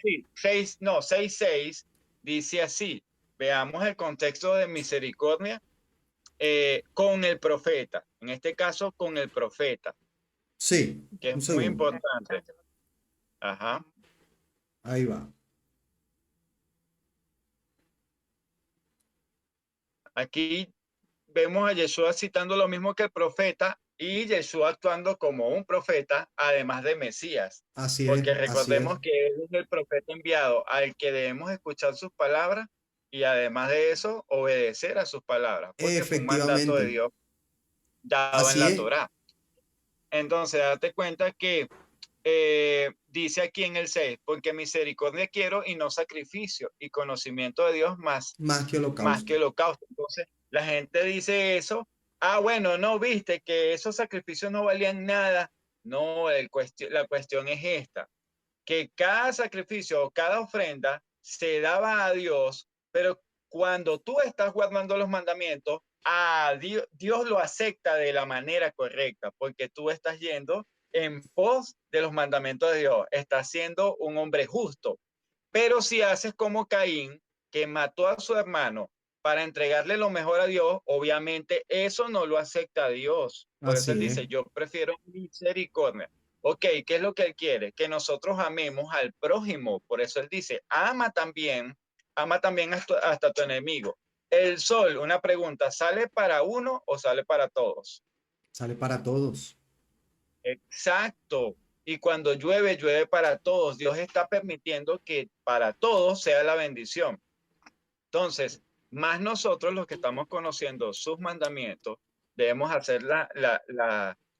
sí, 6 no, 6 6 dice así, veamos el contexto de misericordia con el profeta, en este caso con el profeta, Sí, que un es muy segundo. importante. Ajá. Ahí va. Aquí vemos a Yeshua citando lo mismo que el profeta y Yeshua actuando como un profeta, además de Mesías. Así es, Porque así es. recordemos que Él es el profeta enviado al que debemos escuchar sus palabras y además de eso, obedecer a sus palabras, porque fue un mandato de Efectivamente. Dios dado en Así la es. Torá. Entonces, date cuenta que dice aquí en el 6, porque misericordia quiero y no sacrificio, y conocimiento de Dios Más que más holocausto. que holocausto. Entonces, la gente dice eso. Ah, bueno, no viste que esos sacrificios no valían nada. No, la cuestión es esta, que cada sacrificio o cada ofrenda se daba a Dios, pero cuando tú estás guardando los mandamientos, a Dios lo acepta de la manera correcta, porque tú estás yendo en pos de los mandamientos de Dios, estás siendo un hombre justo. Pero si haces como Caín, que mató a su hermano para entregarle lo mejor a Dios, obviamente eso no lo acepta Dios. Por eso él Así es. dice, yo prefiero misericordia. Ok, ¿qué es lo que él quiere? Que nosotros amemos al prójimo. Por eso él dice, ama también hasta tu enemigo. El sol, una pregunta, ¿sale para uno o sale para todos? Sale para todos. Exacto. Y cuando llueve, llueve para todos. Dios está permitiendo que para todos sea la bendición. Entonces, más nosotros los que estamos conociendo sus mandamientos, debemos hacer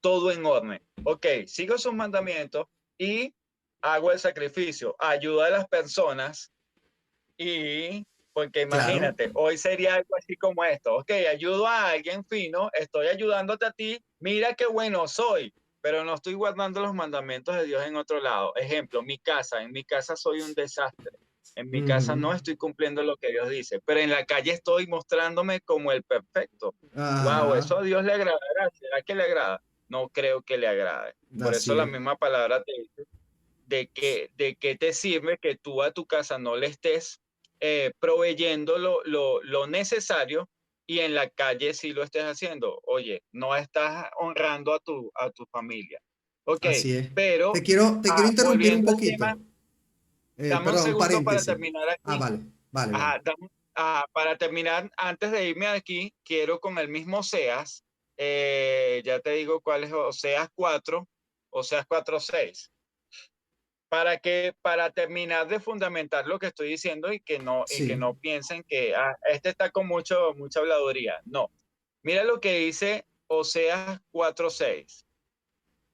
todo en orden. Ok, sigo sus mandamientos y hago el sacrificio, ayuda a las personas y, porque Claro. imagínate, hoy sería algo así como esto, ok, ayudo a alguien fino, estoy ayudándote a ti, mira qué bueno soy, pero no estoy guardando los mandamientos de Dios en otro lado. Ejemplo, en mi casa soy un desastre, en mi casa Ujú. no estoy cumpliendo lo que Dios dice, pero en la calle estoy mostrándome como el perfecto. Wow, Ajá. ¿eso a Dios le agradará? ¿Será que le agrada? No creo que le agrade. Por eso Así la es. misma palabra te dice de qué te sirve que tú a tu casa no le estés proveyendo lo necesario y en la calle sí lo estés haciendo. Oye, no estás honrando a tu familia. Ok, Así es. pero Te quiero interrumpir un volviendo al tema, poquito. dame un Perdón, segundo para paréntesis. terminar Ah, aquí. vale, vale, vale. Ajá, para terminar, antes de irme aquí, quiero con el mismo Oseas, ya te digo cuál es Oseas 4, Oseas 4:6 para terminar de fundamentar lo que estoy diciendo y que Sí, no piensen que este está con mucha habladuría. No. Mira lo que dice Oseas 4:6.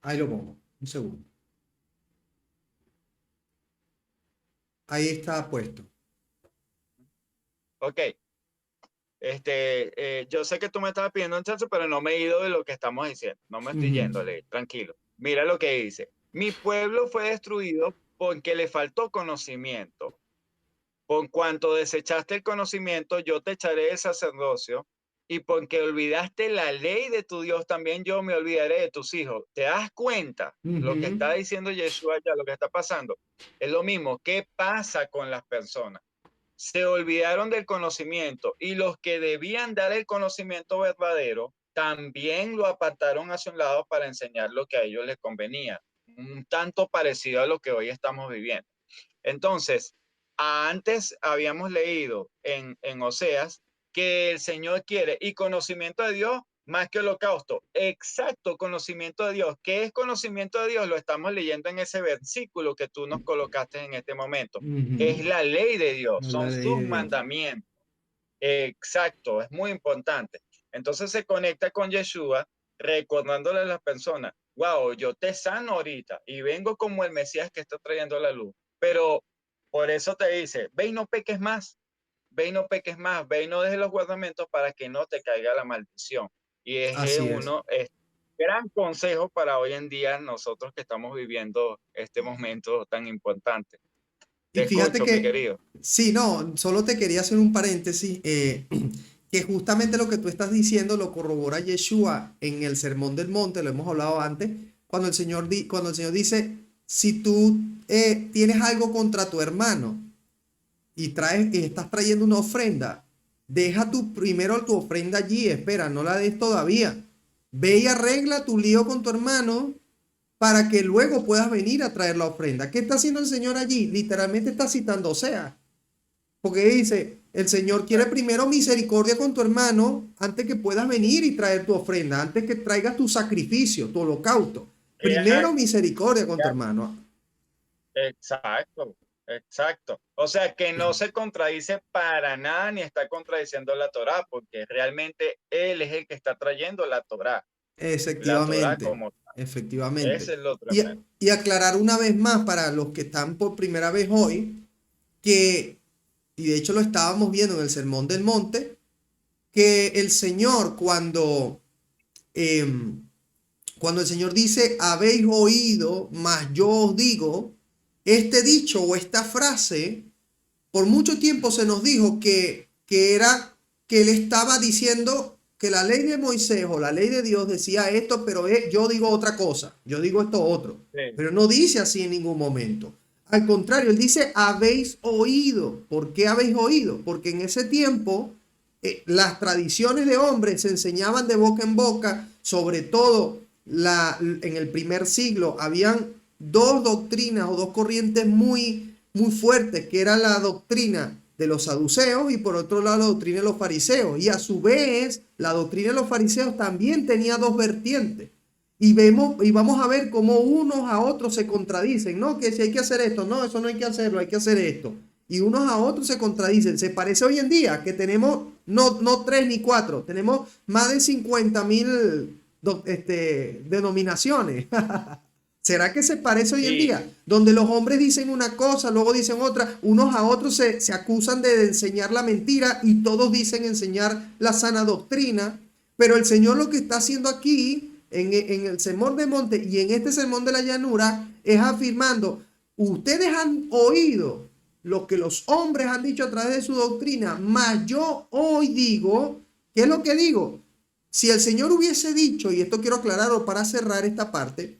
ahí lo pongo. Un segundo. Ahí está puesto. Ok. Yo sé que tú me estabas pidiendo un chance, pero no me he ido de lo que estamos diciendo. No me estoy Ujú. yéndole, tranquilo. Mira lo que dice. Mi pueblo fue destruido porque le faltó conocimiento. Por cuanto desechaste el conocimiento, yo te echaré del sacerdocio, y porque olvidaste la ley de tu Dios, también yo me olvidaré de tus hijos. ¿Te das cuenta lo que Ujú. está diciendo Yeshua ya, lo que está pasando? Es lo mismo. ¿Qué pasa con las personas? Se olvidaron del conocimiento y los que debían dar el conocimiento verdadero también lo apartaron hacia un lado para enseñar lo que a ellos les convenía. Un tanto parecido a lo que hoy estamos viviendo. Entonces, antes habíamos leído en Oseas que el Señor quiere y conocimiento de Dios más que holocausto. Exacto, conocimiento de Dios. ¿Qué es conocimiento de Dios? Lo estamos leyendo en ese versículo que tú nos colocaste en este momento. Es Ujú. la ley de Dios, La son ley sus de Dios. mandamientos. Exacto, es muy importante. Entonces se conecta con Yeshua, recordándole a las personas, wow, yo te sano ahorita y vengo como el Mesías que está trayendo la luz. Pero por eso te dice, ve y no peques más, ve y no peques más, ve y no dejes los guardamentos para que no te caiga la maldición. Y Así es. es gran consejo para hoy en día nosotros que estamos viviendo este momento tan importante. Y Te fíjate escucho, mi que, querido. sí, no, solo te quería hacer un paréntesis, que justamente lo que tú estás diciendo lo corrobora Yeshua en el Sermón del Monte, lo hemos hablado antes, cuando el Señor dice, si tú tienes algo contra tu hermano y estás trayendo una ofrenda, deja primero tu ofrenda allí, espera, no la des todavía. Ve y arregla tu lío con tu hermano para que luego puedas venir a traer la ofrenda. ¿Qué está haciendo el Señor allí? Literalmente está citando Osea, porque dice, el Señor quiere primero misericordia con tu hermano antes que puedas venir y traer tu ofrenda, antes que traigas tu sacrificio, tu holocausto. Primero misericordia con tu hermano. Exacto, exacto. O sea, que no se contradice para nada ni está contradiciendo la Torá, porque realmente él es el que está trayendo la Torá Efectivamente, como tal. efectivamente. Ese es lo Y, tremendo. y aclarar una vez más para los que están por primera vez hoy, que, y de hecho lo estábamos viendo en el Sermón del Monte, que el Señor eh, cuando el Señor dice, habéis oído, mas yo os digo, este dicho o esta frase, por mucho tiempo se nos dijo que era que él estaba diciendo que la ley de Moisés o la ley de Dios decía esto, pero yo digo otra cosa, yo digo esto otro, Sí, pero no dice así en ningún momento. Al contrario, él dice, habéis oído. ¿Por qué habéis oído? Porque en ese tiempo las tradiciones de hombres se enseñaban de boca en boca, sobre todo en el primer siglo, habían dos doctrinas o dos corrientes muy fuertes, que era la doctrina de los saduceos y por otro lado la doctrina de los fariseos. Y a su vez, la doctrina de los fariseos también tenía dos vertientes. Y vamos a ver cómo unos a otros se contradicen, ¿no? Que si hay que hacer esto, no, eso no hay que hacerlo, hay que hacer esto. Y unos a otros se contradicen. Se parece hoy en día que tenemos no tres ni cuatro, tenemos más de 50.000 denominaciones. ¿Será que se parece hoy en sí, día? Donde los hombres dicen una cosa, luego dicen otra, unos a otros se acusan de enseñar la mentira y todos dicen enseñar la sana doctrina, pero el Señor lo que está haciendo aquí, en el sermón de monte y en este sermón de la llanura, es afirmando, ustedes han oído lo que los hombres han dicho a través de su doctrina, mas yo hoy digo, ¿qué es lo que digo? Si el Señor hubiese dicho, y esto quiero aclararlo para cerrar esta parte,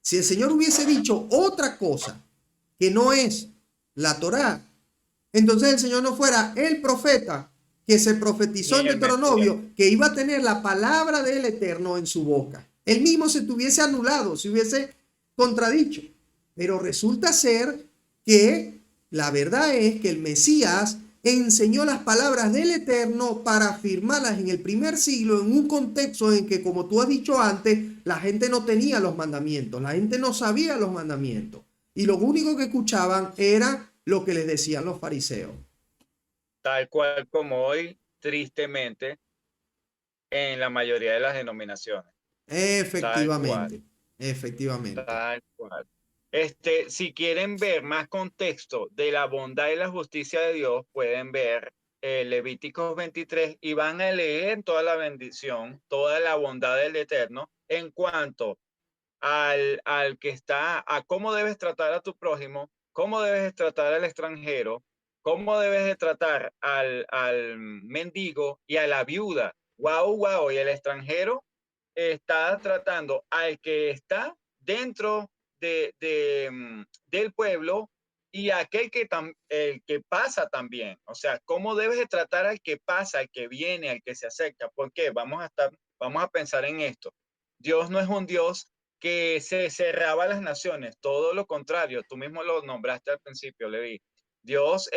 si el Señor hubiese dicho otra cosa que no es la Torá, entonces el Señor no fuera el profeta que se profetizó ni en el Mesías. Deuteronomio que iba a tener la palabra del Eterno en su boca. Él mismo se tuviese anulado, se hubiese contradicho. Pero resulta ser que la verdad es que el Mesías enseñó las palabras del Eterno para afirmarlas en el primer siglo en un contexto en que, como tú has dicho antes, la gente no tenía los mandamientos, la gente no sabía los mandamientos. Y lo único que escuchaban era lo que les decían los fariseos. Tal cual como hoy, tristemente, en la mayoría de las denominaciones. Tal cual. Efectivamente, efectivamente. Tal cual. Si quieren ver más contexto de la bondad y la justicia de Dios, pueden ver Levíticos 23 y van a leer toda la bendición, toda la bondad del Eterno en cuanto al que está, a cómo debes tratar a tu prójimo, cómo debes tratar al extranjero, cómo debes de tratar al mendigo y a la viuda. Wow, wow, y el extranjero está tratando al que está dentro del pueblo y aquel el que pasa también. O sea, cómo debes de tratar al que pasa, al que viene, al que se acerca. ¿Por qué? Vamos a pensar en esto. Dios no es un Dios que se cerraba a las naciones, todo lo contrario, tú mismo lo nombraste al principio, Levi. Dios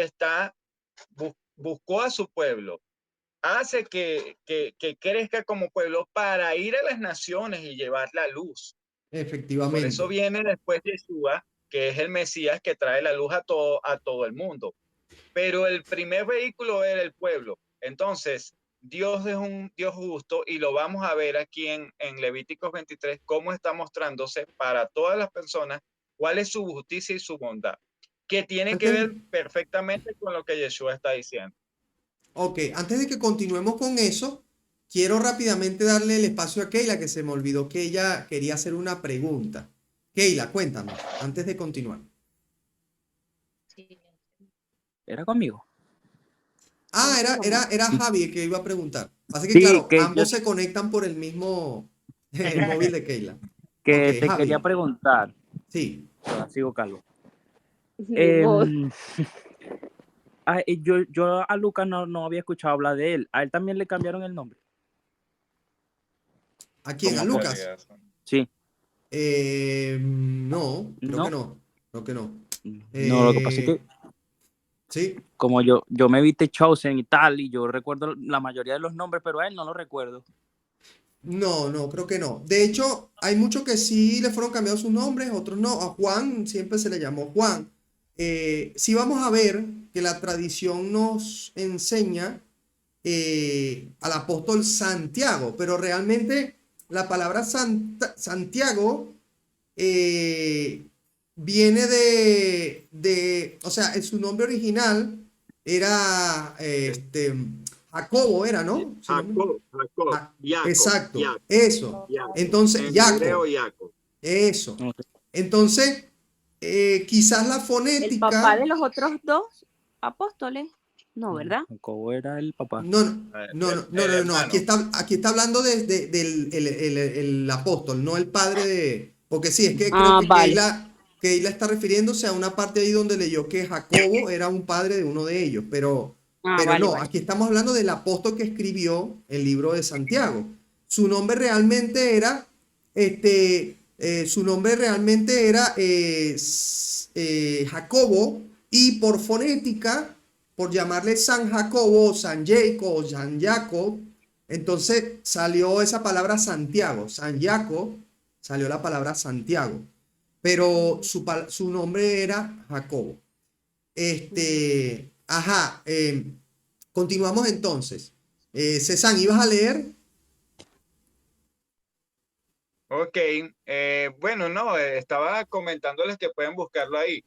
buscó a su pueblo, hace que crezca como pueblo para ir a las naciones y llevar la luz. Por eso Efectivamente. viene después Yeshua, que es el Mesías que trae la luz a todo el mundo. Pero el primer vehículo era el pueblo. Entonces, Dios es un Dios justo y lo vamos a ver aquí en Levíticos 23, cómo está mostrándose para todas las personas cuál es su justicia y su bondad, que tiene que Antes, ver perfectamente con lo que Yeshua está diciendo. ok, antes de que continuemos con eso, quiero rápidamente darle el espacio a Keila, que se me olvidó que ella quería hacer una pregunta. Keila, cuéntanos, antes de continuar. ¿Era conmigo? Ah, era Javi el que iba a preguntar. Pasa que, Sí, claro, que yo ambos se conectan por el mismo el móvil de Keila. Ok, que te quería Javi, preguntar. sí. Sigo calvo. Ni modo. Yo a Lucas no había escuchado hablar de él. A él también le cambiaron el nombre. ¿A quién? ¿A ¿Cómo fue? Lucas? Sí. No, creo que No. no. Creo que no. No, lo que pasa es que Sí. como yo me viste Chosen y tal, y yo recuerdo la mayoría de los nombres, pero a él no lo recuerdo. No, creo que no. De hecho, hay muchos que sí le fueron cambiados sus nombres, otros no. A Juan siempre se le llamó Juan. Sí vamos a ver que la tradición nos enseña al apóstol Santiago, pero realmente la palabra Santiago viene o sea, en su nombre original era Jacobo, era, ¿no? Si no me- Jacob, Exacto, Jacob, eso. Entonces, en Jacob, hebreo Jacob. eso. No sé. Entonces, quizás la El papá fonética, de los otros dos apóstoles, no, ¿verdad? Jacobo era el papá. no, El no, hermano. aquí está hablando del el apóstol, no el padre de, porque sí, es que creo Ah, que vale. Keila está refiriéndose a una parte ahí donde leyó que Jacobo era un padre de uno de ellos, Ah, pero vale, no, vale. aquí estamos hablando del apóstol que escribió el libro de Santiago. Su nombre realmente era, su nombre realmente era Jacobo, y por fonética, por llamarle San Jacobo, San Jacob, San Jacob, entonces salió esa palabra Santiago, San Jacob, salió la palabra Santiago, pero su nombre era Jacobo. Ajá, continuamos entonces. César, ¿ibas a leer? Ok, bueno, no, estaba comentándoles que pueden buscarlo ahí.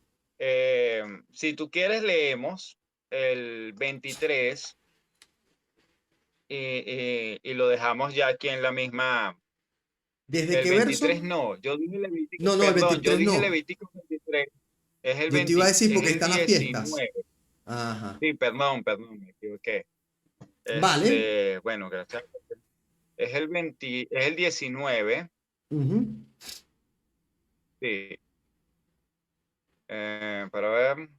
Si tú quieres, leemos el 23 y lo dejamos ya aquí en la misma. ¿Desde El qué 23 verso? no, yo dije Levítico, No, el perdón, yo 23 dije no. Levítico 23, es el Yo te iba a 20, decir es porque el están las fiestas. 19. Ajá. Sí, perdón, me equivoqué. Vale. Bueno, gracias. Es el 20, es el 19, Ujú. sí. Para ver.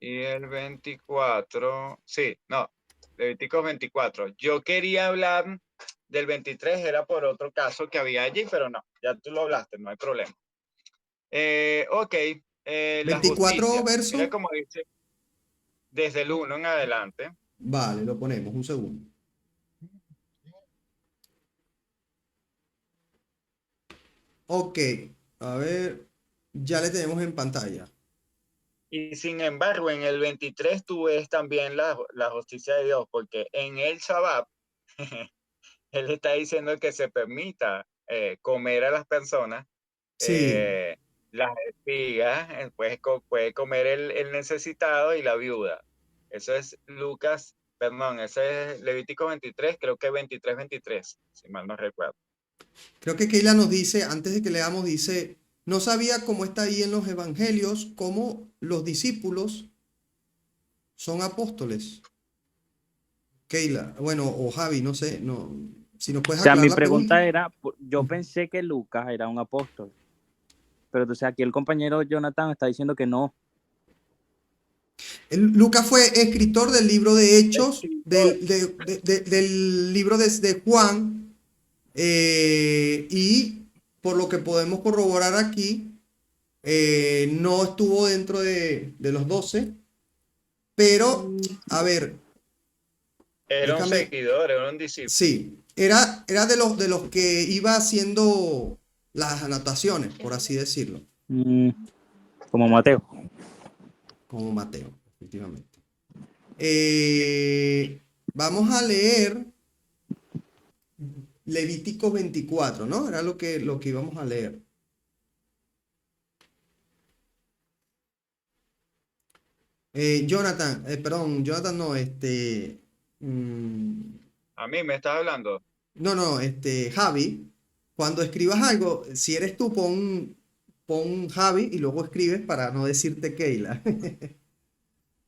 Y el 24, sí, no, Levíticos 24. Yo quería hablar del 23, era por otro caso que había allí, pero no, ya tú lo hablaste, no hay problema. Ok, la 24 justicia. Mira versos. cómo dice, desde el 1 en adelante. Vale, lo ponemos un segundo. Ok, a ver, ya le tenemos en pantalla. Y sin embargo, en el 23 tú ves también la justicia de Dios, porque en el Shabbat, él está diciendo que se permita comer a las personas Sí, las espigas, puede comer el necesitado y la viuda. Eso es Lucas, perdón, ese es Levítico 23, creo que 23, si mal no recuerdo. creo que Keila nos dice, antes de que leamos, dice, no sabía cómo está ahí en los evangelios, cómo los discípulos son apóstoles. Keila, bueno, o Javi, no sé, no, si nos O puedes sea, aclarar mi la pregunta. pregunta era, yo pensé que Lucas era un apóstol, pero entonces aquí el compañero Jonathan está diciendo que no. Lucas fue escritor del libro de Hechos, Escritor. del libro de Juan, y por lo que podemos corroborar aquí, no estuvo dentro de los 12, pero, a ver, Era un Déjame, seguidor, era un discípulo. sí, era de los que iba haciendo las anotaciones, por así decirlo, Mm, como Mateo. como Mateo, efectivamente. Vamos a leer Levítico 24, ¿no? Era lo que íbamos a leer. Jonathan, perdón, Jonathan no, mm, A mí me estás hablando. no, Javi, cuando escribas algo, si eres tú, pon Javi y luego escribes para no decirte Keila.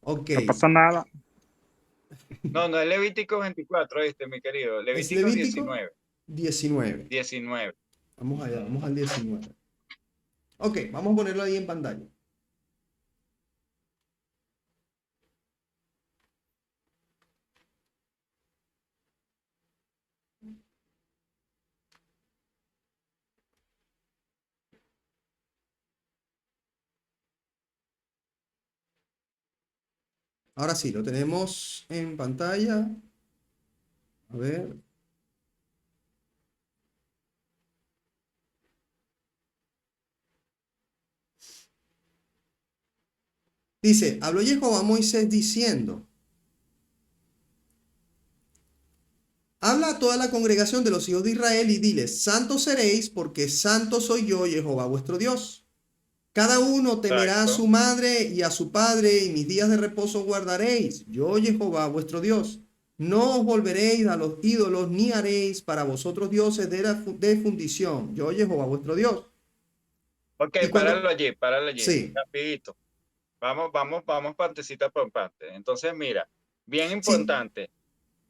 Ok, No pasa nada. No, no es Levítico 24, ¿viste, mi querido? es Levítico Levítico 19. 19. 19. Vamos allá, vamos al 19. Ok, vamos a ponerlo ahí en pantalla. Ahora sí, lo tenemos en pantalla. A ver. Dice, habló Jehová a Moisés diciendo, habla a toda la congregación de los hijos de Israel y diles, santos seréis porque santo soy yo, Jehová vuestro Dios. Cada uno temerá a Exacto. su madre y a su padre, y mis días de reposo guardaréis. Yo, Jehová, vuestro Dios. No os volveréis a los ídolos, ni haréis para vosotros dioses de fundición. Yo, Jehová, vuestro Dios. Ok, Y cuando, páralo allí, sí, rapidito. Vamos partecita por parte. Entonces, mira, bien sí, importante.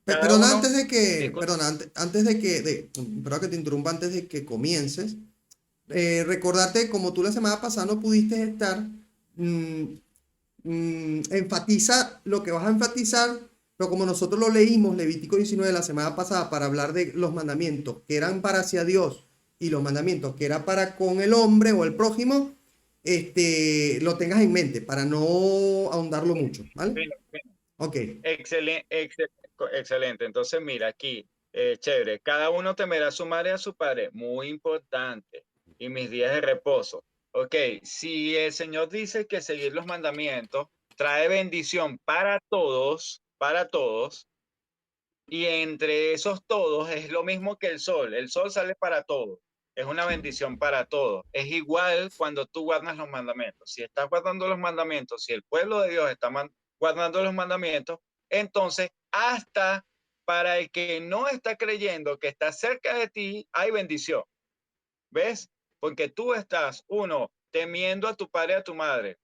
Cada perdona, uno, disculpa, antes de que, perdón que te interrumpa, antes de que comiences, recordarte, como tú la semana pasada no pudiste estar, mm, enfatiza lo que vas a enfatizar, pero como nosotros lo leímos, Levítico 19 la semana pasada, para hablar de los mandamientos que eran para hacia Dios y los mandamientos que era para con el hombre o el prójimo, lo tengas en mente para no ahondarlo mucho, ¿vale? fino, fino. Ok, Excelente, excelente. Entonces, mira, aquí, chévere. Cada uno temerá a su madre y a su padre. Muy importante. Y mis días de reposo. Ok, si el Señor dice que seguir los mandamientos trae bendición para todos, y entre esos todos es lo mismo que el sol. El sol sale para todos. Es una bendición para todos. Es igual cuando tú guardas los mandamientos. Si estás guardando los mandamientos, si el pueblo de Dios está guardando los mandamientos, entonces hasta para el que no está creyendo que está cerca de ti, hay bendición. ¿Ves? Porque tú estás, uno, temiendo a tu padre y a tu madre.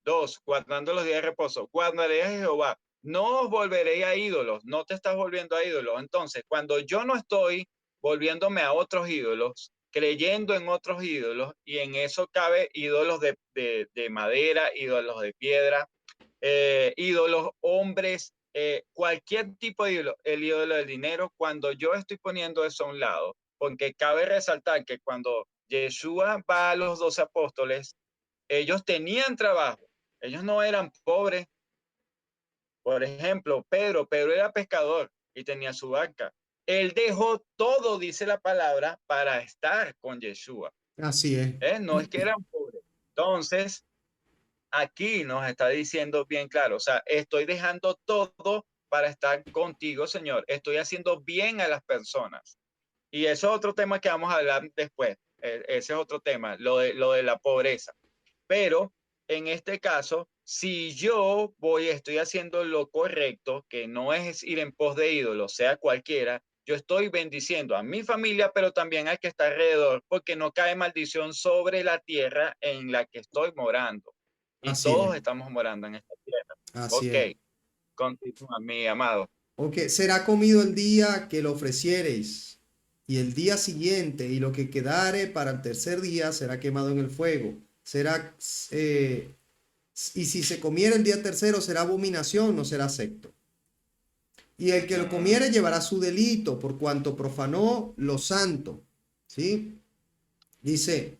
Dos, guardando los días de reposo. Guardaré a Jehová. No os volveré a ídolos. No te estás volviendo a ídolos. Entonces, cuando yo no estoy volviéndome a otros ídolos, creyendo en otros ídolos, y en eso cabe ídolos de madera, ídolos de piedra, ídolos, hombres, cualquier tipo de ídolo, el ídolo del dinero, cuando yo estoy poniendo eso a un lado, porque cabe resaltar que cuando Yeshua va a los 12 apóstoles, ellos tenían trabajo, ellos no eran pobres. Por ejemplo, Pedro era pescador y tenía su barca. Él dejó todo, dice la palabra, para estar con Yeshua. así es. No es que eran pobres. Entonces, aquí nos está diciendo bien claro, o sea, estoy dejando todo para estar contigo, Señor. Estoy haciendo bien a las personas. Y eso es otro tema que vamos a hablar después. Ese es otro tema, lo de la pobreza. Pero en este caso, si yo estoy haciendo lo correcto, que no es ir en pos de ídolos, sea cualquiera, yo estoy bendiciendo a mi familia, pero también al que está alrededor, porque no cae maldición sobre la tierra en la que estoy morando. Y Así es, todos estamos morando en esta tierra. así Ok, es. continúa, mi amado. Ok, será comido el día que lo ofreciereis, y el día siguiente, y lo que quedare para el tercer día será quemado en el fuego. Será, y si se comiera el día tercero, será abominación, no será acepto. Y el que lo comiere llevará su delito, por cuanto profanó lo santo. ¿Sí? Dice,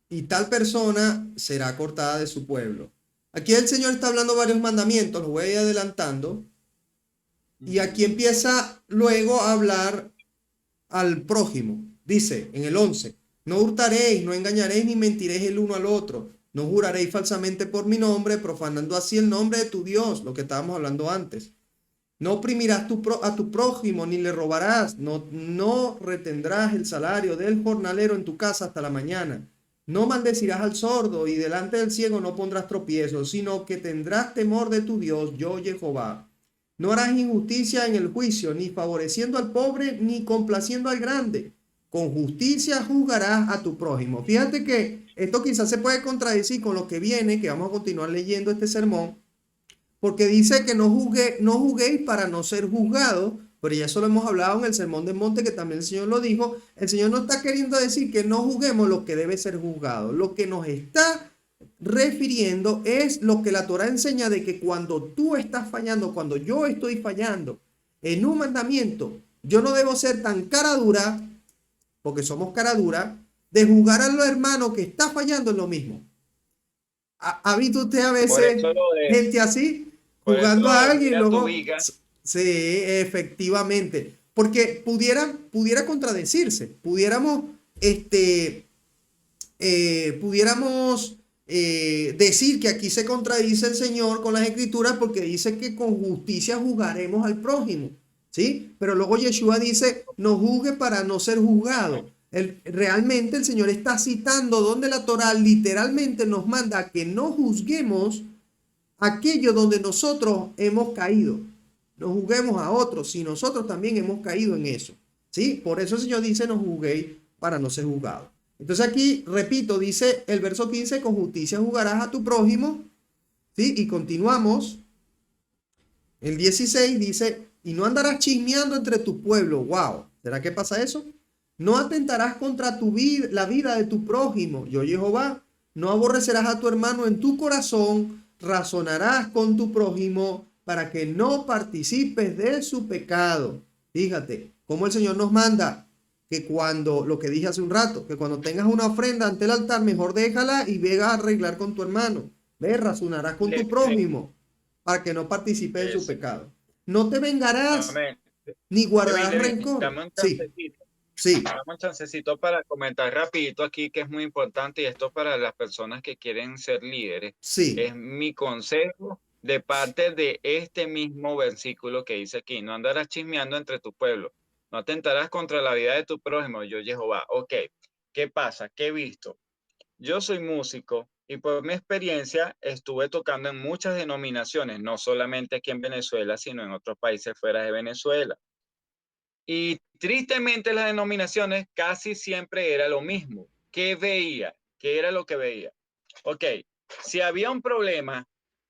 y tal persona será cortada de su pueblo. Aquí el Señor está hablando varios mandamientos, los voy a ir adelantando. Y aquí empieza luego a hablar al prójimo. Dice en el 11, no hurtaréis, no engañaréis ni mentiréis el uno al otro. No juraréis falsamente por mi nombre, profanando así el nombre de tu Dios, lo que estábamos hablando antes. No oprimirás a tu prójimo, ni le robarás. No retendrás el salario del jornalero en tu casa hasta la mañana. No maldecirás al sordo, y delante del ciego no pondrás tropiezo, sino que tendrás temor de tu Dios, yo Jehová. No harás injusticia en el juicio, ni favoreciendo al pobre, ni complaciendo al grande. Con justicia juzgarás a tu prójimo. Fíjate que esto quizás se puede contradecir con lo que viene, que vamos a continuar leyendo este sermón, porque dice que no juzguéis para no ser juzgados, pero ya eso lo hemos hablado en el Sermón del Monte, que también el Señor lo dijo. El Señor no está queriendo decir que no juzguemos lo que debe ser juzgado. Lo que nos está refiriendo es lo que la Torah enseña, de que cuando tú estás fallando, cuando yo estoy fallando en un mandamiento, yo no debo ser tan cara dura, porque somos cara dura, de juzgar a los hermanos que está fallando en lo mismo. ¿Ha visto usted a Por veces eso lo de, gente así por jugando eso a de alguien y mira tu luego? viga, Sí, efectivamente. Porque pudiera contradecirse. Pudiéramos decir que aquí se contradice el Señor con las Escrituras, porque dice que con justicia juzgaremos al prójimo, ¿sí? Pero luego Yeshua dice, no juzgue para no ser juzgado. Realmente el Señor está citando donde la Torah literalmente nos manda a que no juzguemos aquello donde nosotros hemos caído. No juzguemos a otros si nosotros también hemos caído en eso, ¿sí? Por eso el Señor dice, no juzguéis para no ser juzgados. Entonces aquí, repito, dice el verso 15, con justicia juzgarás a tu prójimo, ¿sí? Y continuamos. El 16 dice, y no andarás chismeando entre tu pueblo. Wow, ¿será que pasa eso? No atentarás contra la vida de tu prójimo, yo Jehová. No aborrecerás a tu hermano en tu corazón, razonarás con tu prójimo para que no participes de su pecado. Fíjate cómo el Señor nos manda que cuando, lo que dije hace un rato, que cuando tengas una ofrenda ante el altar, mejor déjala y ve a arreglar con tu hermano. Ve, razonarás con tu prójimo para que no participe de su eso. pecado. No te vengarás Amén. ni guardarás Levin, rencor. dame un Sí, chancecito. sí, Dame un chancecito para comentar rapidito aquí, que es muy importante, y esto para las personas que quieren ser líderes. sí. Es mi consejo de parte de este mismo versículo que dice aquí: no andarás chismeando entre tu pueblo, no atentarás contra la vida de tu prójimo, yo Jehová. Ok, ¿qué pasa? ¿Qué he visto? Yo soy músico y por mi experiencia estuve tocando en muchas denominaciones, no solamente aquí en Venezuela, sino en otros países fuera de Venezuela. Y tristemente las denominaciones casi siempre era lo mismo. ¿Qué veía? ¿Qué era lo que veía? Ok, si había un problema,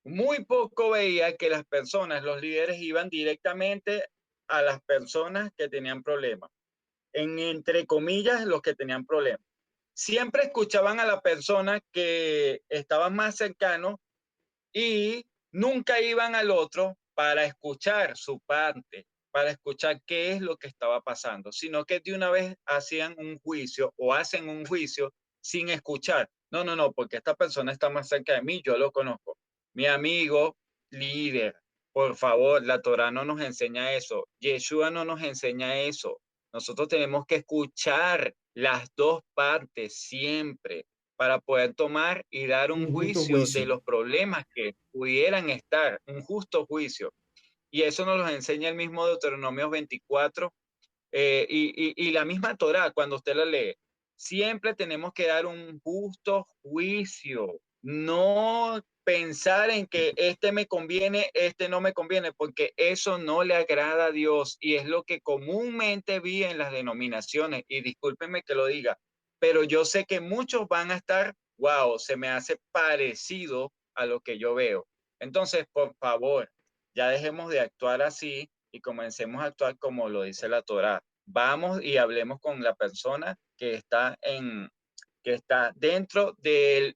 muy poco veía que las personas, los líderes, iban directamente a las personas que tenían problemas. Entre comillas, los que tenían problemas. Siempre escuchaban a la persona que estaba más cercano y nunca iban al otro para escuchar su parte, para escuchar qué es lo que estaba pasando, sino que de una vez hacían un juicio o hacen un juicio sin escuchar. No, no, no, porque esta persona está más cerca de mí, yo lo conozco. Mi amigo líder, por favor, la Torah no nos enseña eso, Yeshua no nos enseña eso. Nosotros tenemos que escuchar las dos partes siempre para poder tomar y dar un Un justo juicio de juicio. los problemas que pudieran estar, un justo juicio. Y eso nos lo enseña el mismo Deuteronomio 24 y la misma Torá, cuando usted la lee. Siempre tenemos que dar un justo juicio, no pensar en que este me conviene, este no me conviene, porque eso no le agrada a Dios y es lo que comúnmente vi en las denominaciones. Y discúlpenme que lo diga, pero yo sé que muchos van a estar, wow, se me hace parecido a lo que yo veo. Entonces, por favor, ya dejemos de actuar así y comencemos a actuar como lo dice la Torá. Vamos y hablemos con la persona que está dentro del,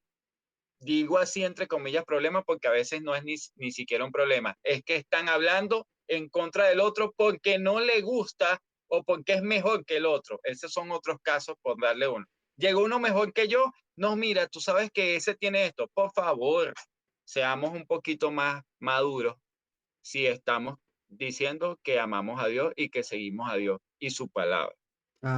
digo así entre comillas, problema, porque a veces no es ni siquiera un problema, es que están hablando en contra del otro porque no le gusta o porque es mejor que el otro. Esos son otros casos, por darle uno. Llegó uno mejor que yo, no, mira, tú sabes que ese tiene esto, por favor, seamos un poquito más maduros si estamos diciendo que amamos a Dios y que seguimos a Dios y su palabra.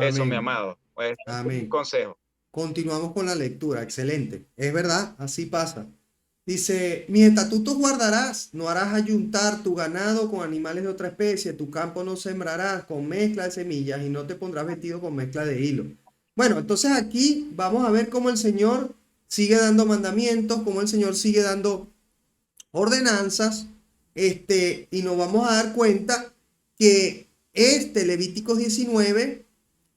Eso, mi Amén. amado. Pues, es un Amén. consejo. Continuamos con la lectura. Excelente. Es verdad, así pasa. Dice, mis estatutos guardarás, no harás ayuntar tu ganado con animales de otra especie, tu campo no sembrarás con mezcla de semillas y no te pondrás vestido con mezcla de hilo. Bueno, entonces aquí vamos a ver cómo el Señor sigue dando mandamientos, cómo el Señor sigue dando ordenanzas, y nos vamos a dar cuenta que Levíticos 19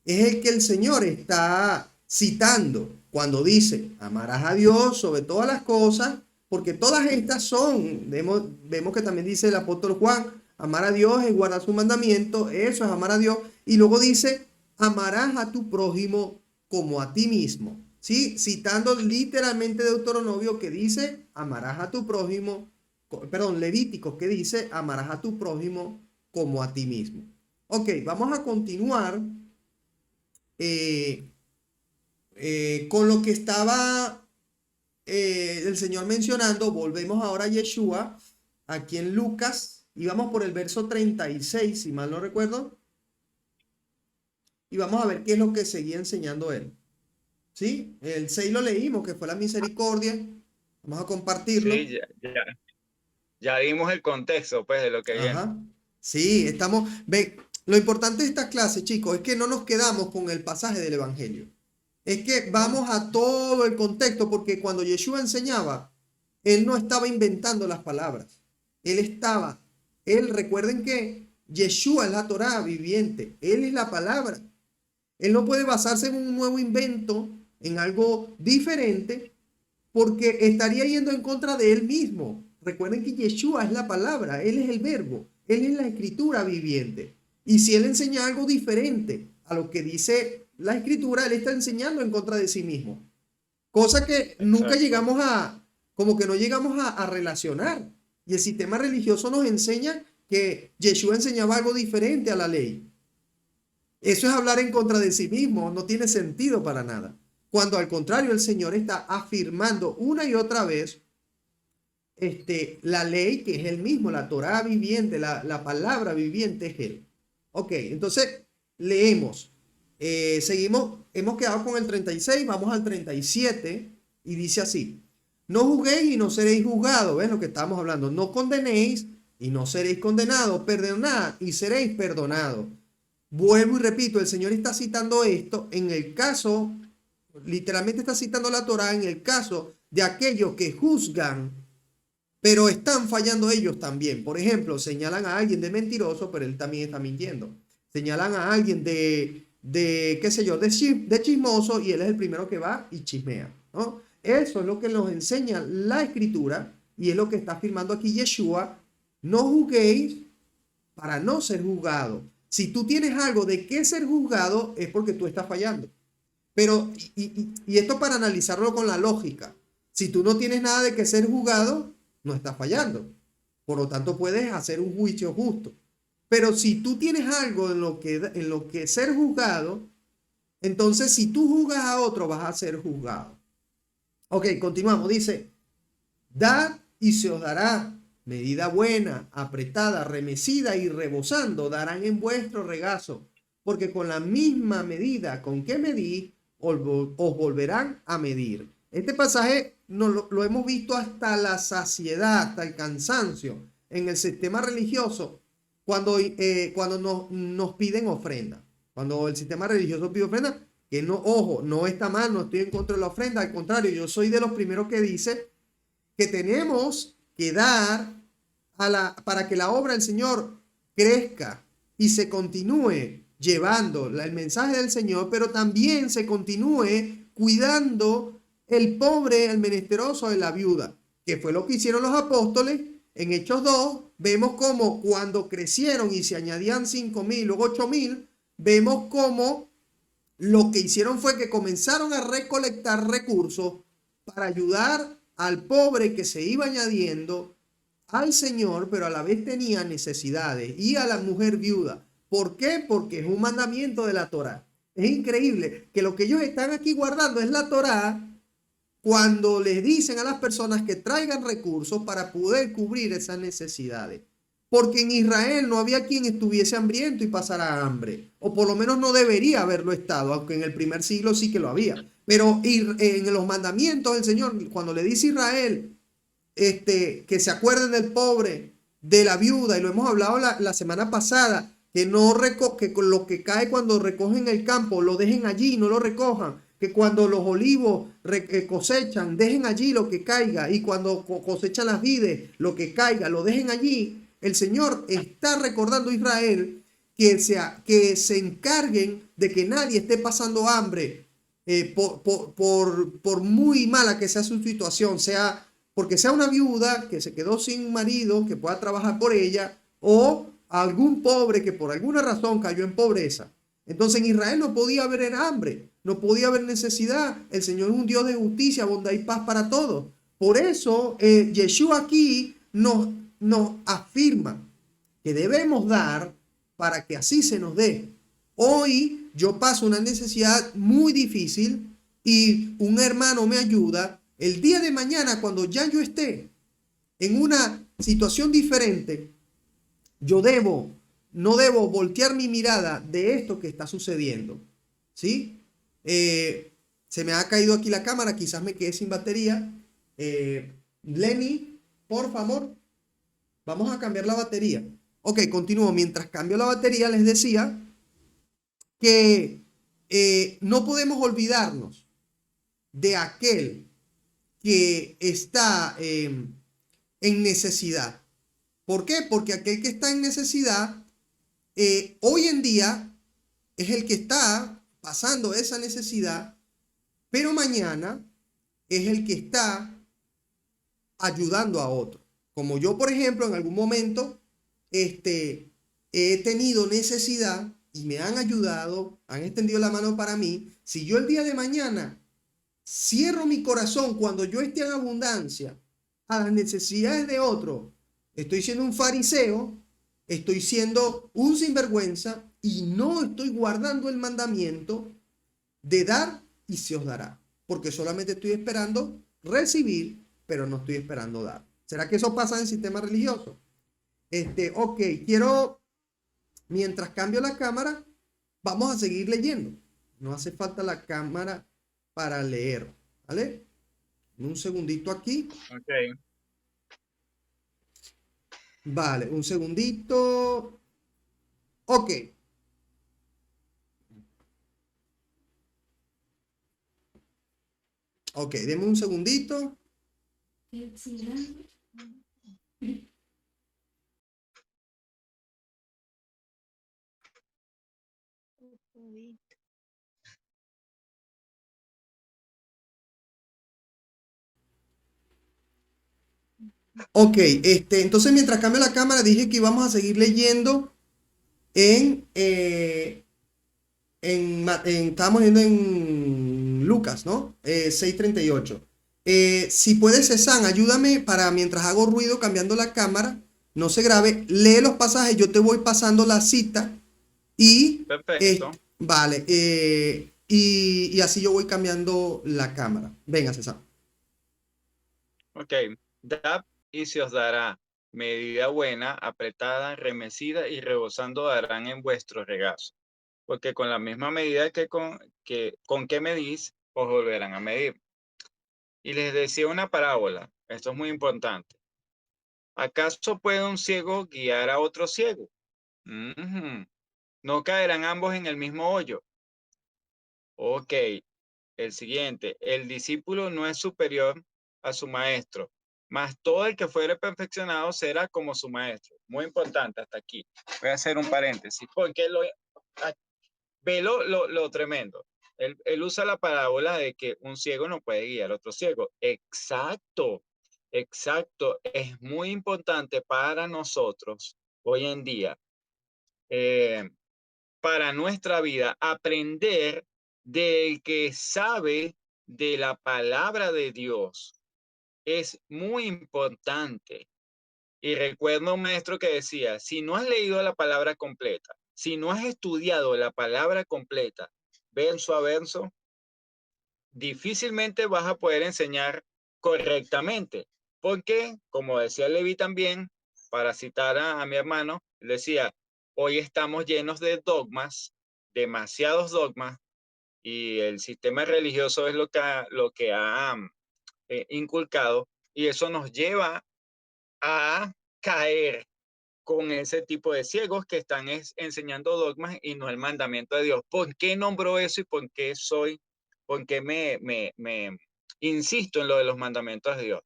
es el que el Señor está citando cuando dice, amarás a Dios sobre todas las cosas, porque todas estas son, vemos que también dice el apóstol Juan, amar a Dios es guardar su mandamiento, eso es amar a Dios, y luego dice, amarás a tu prójimo como a ti mismo, ¿sí? Citando literalmente Deuteronomio que dice, amarás a tu prójimo, perdón, Levíticos que dice, amarás a tu prójimo como a ti mismo. Ok, vamos a continuar con lo que estaba el Señor mencionando. Volvemos ahora a Yeshua, aquí en Lucas, y vamos por el verso 36, si mal no recuerdo, y vamos a ver qué es lo que seguía enseñando él. ¿Sí? El 6 lo leímos, que fue la misericordia. Vamos a compartirlo. Sí, ya vimos el contexto, pues, de lo que viene. Ajá. Sí, estamos. Ve, lo importante de esta clase, chicos, es que no nos quedamos con el pasaje del Evangelio. Es que vamos a todo el contexto, porque cuando Yeshua enseñaba, él no estaba inventando las palabras. Recuerden que Yeshua es la Torá viviente. Él es la palabra. Él no puede basarse en un nuevo invento, en algo diferente, porque estaría yendo en contra de él mismo. Recuerden que Yeshua es la palabra, él es el verbo, él es la escritura viviente. Y si él enseña algo diferente a lo que dice la escritura, él está enseñando en contra de sí mismo. Cosa que nunca llegamos como que no llegamos a relacionar. Y el sistema religioso nos enseña que Yeshua enseñaba algo diferente a la ley. Eso es hablar en contra de sí mismo, no tiene sentido para nada. Cuando al contrario el Señor está afirmando una y otra vez la ley, que es Él mismo, la Torá viviente, la palabra viviente es Él. Ok, entonces leemos. Seguimos, hemos quedado con el 36, vamos al 37 y dice así. No juzguéis y no seréis juzgados, ¿ves lo que estamos hablando? No condenéis y no seréis condenados, perdonad y seréis perdonados. Vuelvo y repito, el Señor está citando esto en el caso, literalmente está citando la Torá en el caso de aquellos que juzgan, pero están fallando ellos también. Por ejemplo, señalan a alguien de mentiroso, pero él también está mintiendo. Señalan a alguien de qué sé yo, de chismoso, y él es el primero que va y chismea, ¿no? Eso es lo que nos enseña la Escritura, y es lo que está afirmando aquí Yeshua. No juzguéis para no ser juzgados. Si tú tienes algo de qué ser juzgado, es porque tú estás fallando. Pero, y esto para analizarlo con la lógica. Si tú no tienes nada de qué ser juzgado, no estás fallando. Por lo tanto, puedes hacer un juicio justo. Pero si tú tienes algo en lo que ser juzgado, entonces si tú juzgas a otro, vas a ser juzgado. Ok, continuamos. Dice, dad y se os dará. Medida buena, apretada, remecida y rebosando darán en vuestro regazo, porque con la misma medida con que medí, os volverán a medir. Este pasaje lo hemos visto hasta la saciedad, hasta el cansancio en el sistema religioso, cuando nos piden ofrenda. Cuando el sistema religioso pide ofrenda, que no, ojo, no está mal, no estoy en contra de la ofrenda, al contrario, yo soy de los primeros que dice que tenemos que dar para que la obra del Señor crezca y se continúe llevando el mensaje del Señor, pero también se continúe cuidando el pobre, el menesteroso de la viuda, que fue lo que hicieron los apóstoles. En Hechos 2 vemos como cuando crecieron y se añadían 5,000, luego 8,000, vemos como lo que hicieron fue que comenzaron a recolectar recursos para ayudar al pobre que se iba añadiendo al Señor, pero a la vez tenía necesidades, y a la mujer viuda. ¿Por qué? Porque es un mandamiento de la Torá. Es increíble que lo que ellos están aquí guardando es la Torá, cuando les dicen a las personas que traigan recursos para poder cubrir esas necesidades. porque en Israel no había quien estuviese hambriento y pasara hambre, o por lo menos no debería haberlo estado, aunque en el primer siglo sí que lo había. Pero en los mandamientos del Señor, cuando le dice a Israel que se acuerden del pobre, de la viuda, y lo hemos hablado la semana pasada, que no que con lo que cae cuando recogen el campo, lo dejen allí, no lo recojan, que cuando los olivos cosechan, dejen allí lo que caiga, y cuando cosechan las vides, lo que caiga, lo dejen allí. El Señor está recordando a Israel que se encarguen de que nadie esté pasando hambre, por muy mala que sea su situación, sea porque sea una viuda que se quedó sin marido, que pueda trabajar por ella, o algún pobre que por alguna razón cayó en pobreza. Entonces en Israel no podía haber hambre, no podía haber necesidad. El Señor es un Dios de justicia, bondad y paz para todos. Por eso Yeshua aquí nos afirma que debemos dar para que así se nos dé. Hoy yo paso una necesidad muy difícil y un hermano me ayuda. El día de mañana, cuando ya yo esté en una situación diferente, yo no debo voltear mi mirada de esto que está sucediendo. ¿Sí? Se me ha caído aquí la cámara, quizás me quedé sin batería. Lenny, por favor, vamos a cambiar la batería. Ok, continúo. Mientras cambio la batería, les decía que no podemos olvidarnos de aquel que está en necesidad. ¿Por qué? Porque aquel que está en necesidad hoy en día es el que está pasando esa necesidad, pero mañana es el que está ayudando a otro. Como yo, por ejemplo, en algún momento he tenido necesidad y me han ayudado, han extendido la mano para mí. Si yo el día de mañana cierro mi corazón cuando yo esté en abundancia a las necesidades de otro, estoy siendo un fariseo, estoy siendo un sinvergüenza y no estoy guardando el mandamiento de dar y se os dará, porque solamente estoy esperando recibir, pero no estoy esperando dar. ¿Será que eso pasa en el sistema religioso? Ok, mientras cambio la cámara, vamos a seguir leyendo. No hace falta la cámara para leer, ¿vale? Un segundito aquí. Ok. Vale, un segundito. Ok. Ok, deme un segundito. Ok, entonces mientras cambio la cámara dije que íbamos a seguir leyendo estábamos leyendo en Lucas, ¿no? 6:38. Si puedes, Cezanne, ayúdame para mientras hago ruido cambiando la cámara, no se grabe, lee los pasajes, yo te voy pasando la cita y Perfecto. vale, y así yo voy cambiando la cámara. Venga, Cezanne. Ok. Dad y se os dará. Medida buena, apretada, remecida y rebosando darán en vuestro regazo. Porque con la misma medida con que medís, os volverán a medir. Y les decía una parábola. Esto es muy importante. ¿Acaso puede un ciego guiar a otro ciego? Ujú. ¿No caerán ambos en el mismo hoyo? Ok. El siguiente. El discípulo no es superior a su maestro, mas todo el que fuere perfeccionado será como su maestro. Muy importante hasta aquí. Voy a hacer un paréntesis porque ve lo tremendo. Él usa la parábola de que un ciego no puede guiar a otro ciego. Exacto, exacto. Es muy importante para nosotros hoy en día, para nuestra vida, aprender del que sabe de la palabra de Dios. Es muy importante. Y recuerdo un maestro que decía, si no has leído la palabra completa, si no has estudiado la palabra completa, verso a verso, difícilmente vas a poder enseñar correctamente. Porque, como decía Levi también, para citar a mi hermano, decía, hoy estamos llenos de dogmas, demasiados dogmas, y el sistema religioso es lo que ha inculcado, y eso nos lleva a caer con ese tipo de ciegos que están enseñando dogmas y no el mandamiento de Dios. ¿Por qué nombro eso y por qué me insisto en lo de los mandamientos de Dios?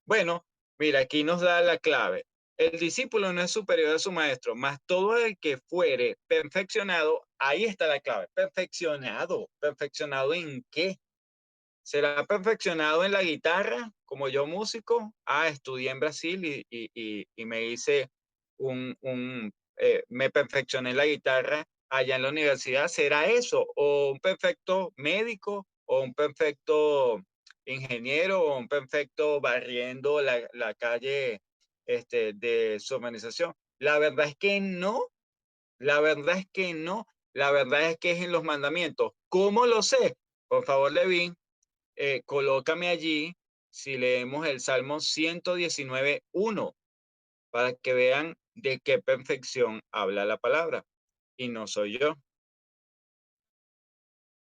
Bueno, mira, aquí nos da la clave. El discípulo no es superior a su maestro, mas todo el que fuere perfeccionado, ahí está la clave. Perfeccionado. ¿Perfeccionado en qué? ¿Será perfeccionado en la guitarra, como yo músico? Estudié en Brasil y me hice me perfeccioné en la guitarra allá en la universidad. ¿Será eso? ¿O un perfecto médico? ¿O un perfecto ingeniero? ¿O un perfecto barriendo la calle de su organización? La verdad es que no. La verdad es que no. La verdad es que es en los mandamientos. ¿Cómo lo sé? Por favor, Levin, colócame allí si leemos el Salmo 119:1 para que vean de qué perfección habla la palabra. Y no soy yo.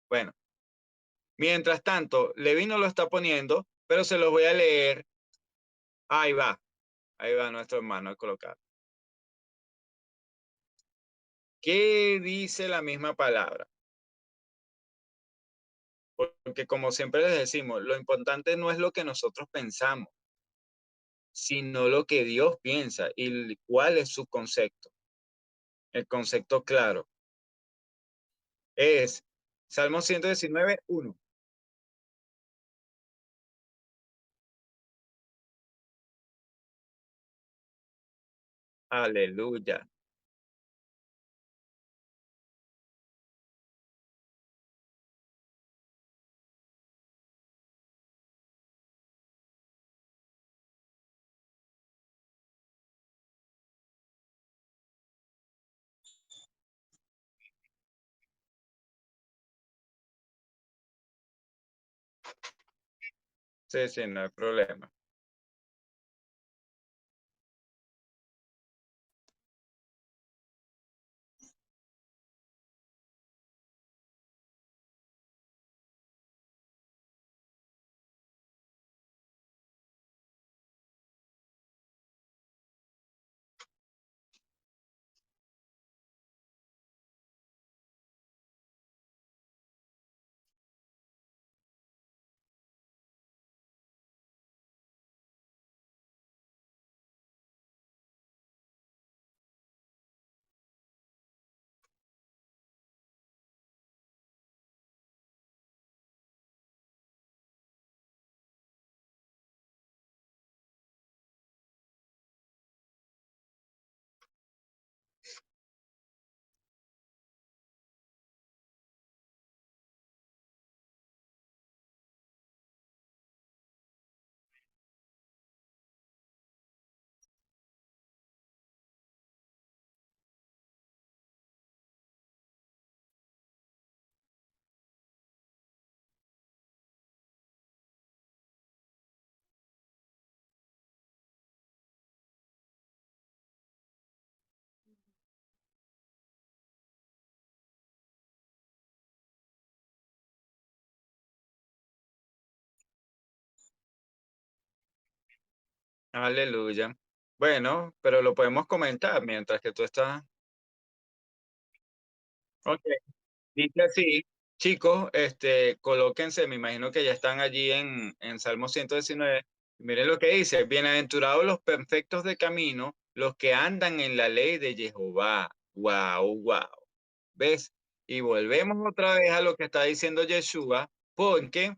Bueno, mientras tanto, Levi no lo está poniendo, pero se los voy a leer. Ahí va nuestro hermano a colocar. ¿Qué dice la misma palabra? Porque como siempre les decimos, lo importante no es lo que nosotros pensamos, sino lo que Dios piensa y cuál es su concepto. El concepto claro es Salmo 119:1. Aleluya. Sí, sí, no hay problema. Aleluya. Bueno, pero lo podemos comentar mientras que tú estás. Ok, dice así, chicos, colóquense, me imagino que ya están allí en Salmo 119. Miren lo que dice, bienaventurados los perfectos de camino, los que andan en la ley de Jehová. Wow, wow. ¿Ves? Y volvemos otra vez a lo que está diciendo Yeshua, porque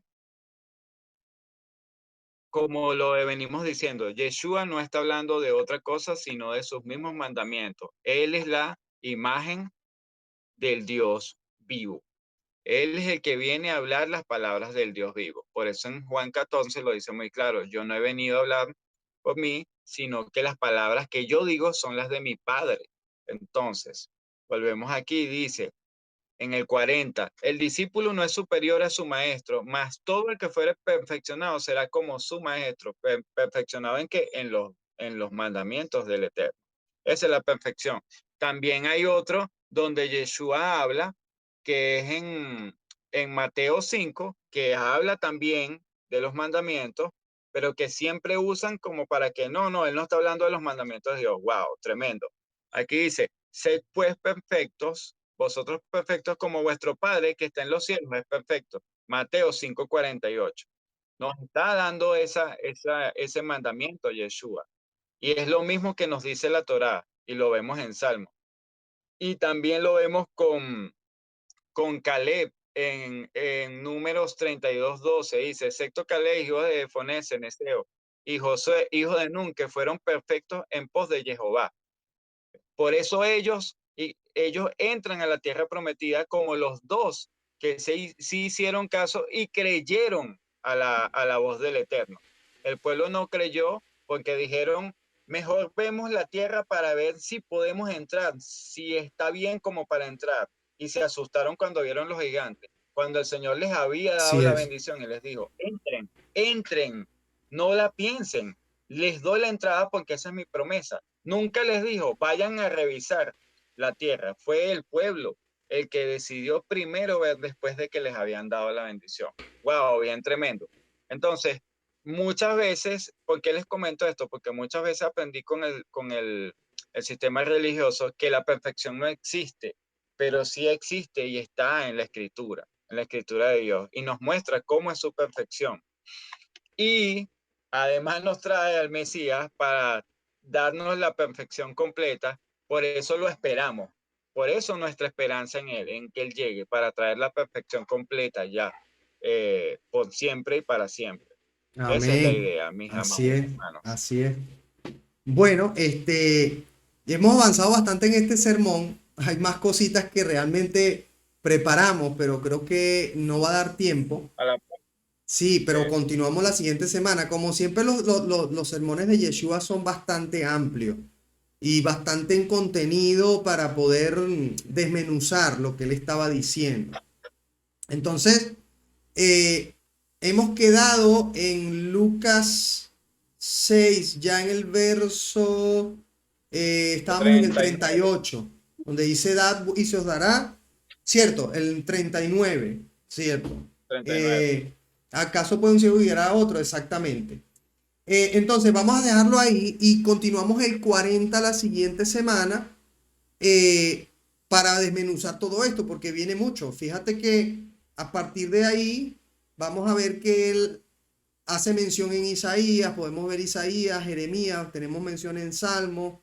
como lo venimos diciendo, Yeshua no está hablando de otra cosa, sino de sus mismos mandamientos. Él es la imagen del Dios vivo. Él es el que viene a hablar las palabras del Dios vivo. Por eso en Juan 14 lo dice muy claro, yo no he venido a hablar por mí, sino que las palabras que yo digo son las de mi Padre. Entonces, volvemos aquí, dice, en el 40, el discípulo no es superior a su maestro, mas todo el que fuere perfeccionado será como su maestro. Perfeccionado en qué? En los en los mandamientos del Eterno. Esa es la perfección. También hay otro donde Yeshua habla, que es en Mateo 5, que habla también de los mandamientos, pero que siempre usan como para que no, él no está hablando de los mandamientos de Dios. Wow, tremendo. Aquí dice, sed pues perfectos, vosotros perfectos como vuestro Padre que está en los cielos es perfecto. Mateo 5:48. Nos está dando ese mandamiento Yeshua. Y es lo mismo que nos dice la Torá y lo vemos en Salmo. Y también lo vemos con Caleb en Números 32:12. Dice, excepto Caleb, hijo de Jefonés, Ceneseo, y Josué, hijo de Nun, que fueron perfectos en pos de Jehová. Por eso ellos entran a la tierra prometida como los dos que sí hicieron caso y creyeron a la voz del Eterno. El pueblo no creyó porque dijeron, mejor vemos la tierra para ver si podemos entrar, si está bien como para entrar. Y se asustaron cuando vieron los gigantes. Cuando el Señor les había dado Sí la es. bendición y les dijo, entren, no la piensen. Les doy la entrada porque esa es mi promesa. Nunca les dijo, vayan a revisar la tierra. Fue el pueblo el que decidió primero ver después de que les habían dado la bendición. Wow, bien tremendo. Entonces, muchas veces, ¿por qué les comento esto? Porque muchas veces aprendí con el sistema religioso que la perfección no existe, pero sí existe y está en la escritura de Dios, y nos muestra cómo es su perfección. Y además nos trae al Mesías para darnos la perfección completa. Por eso lo esperamos. Por eso nuestra esperanza en Él, en que Él llegue, para traer la perfección completa ya, por siempre y para siempre. Esa es la Amén. idea, mis Así amados es, hermanos. así es. Bueno, hemos avanzado bastante en este sermón. Hay más cositas que realmente preparamos, pero creo que no va a dar tiempo. A la Sí, pero parte. continuamos la siguiente semana. Como siempre, los sermones de Yeshua son bastante amplios y bastante en contenido para poder desmenuzar lo que él estaba diciendo. Entonces, hemos quedado en Lucas 6, ya en el verso, estábamos en el 38, donde dice, dad y se os dará, cierto, el 39, cierto. 39. ¿Acaso puede un ciego guiar a otro? Exactamente. Entonces vamos a dejarlo ahí y continuamos el 40 la siguiente semana para desmenuzar todo esto, porque viene mucho. Fíjate que a partir de ahí vamos a ver que él hace mención en Isaías, podemos ver Isaías, Jeremías, tenemos mención en Salmo,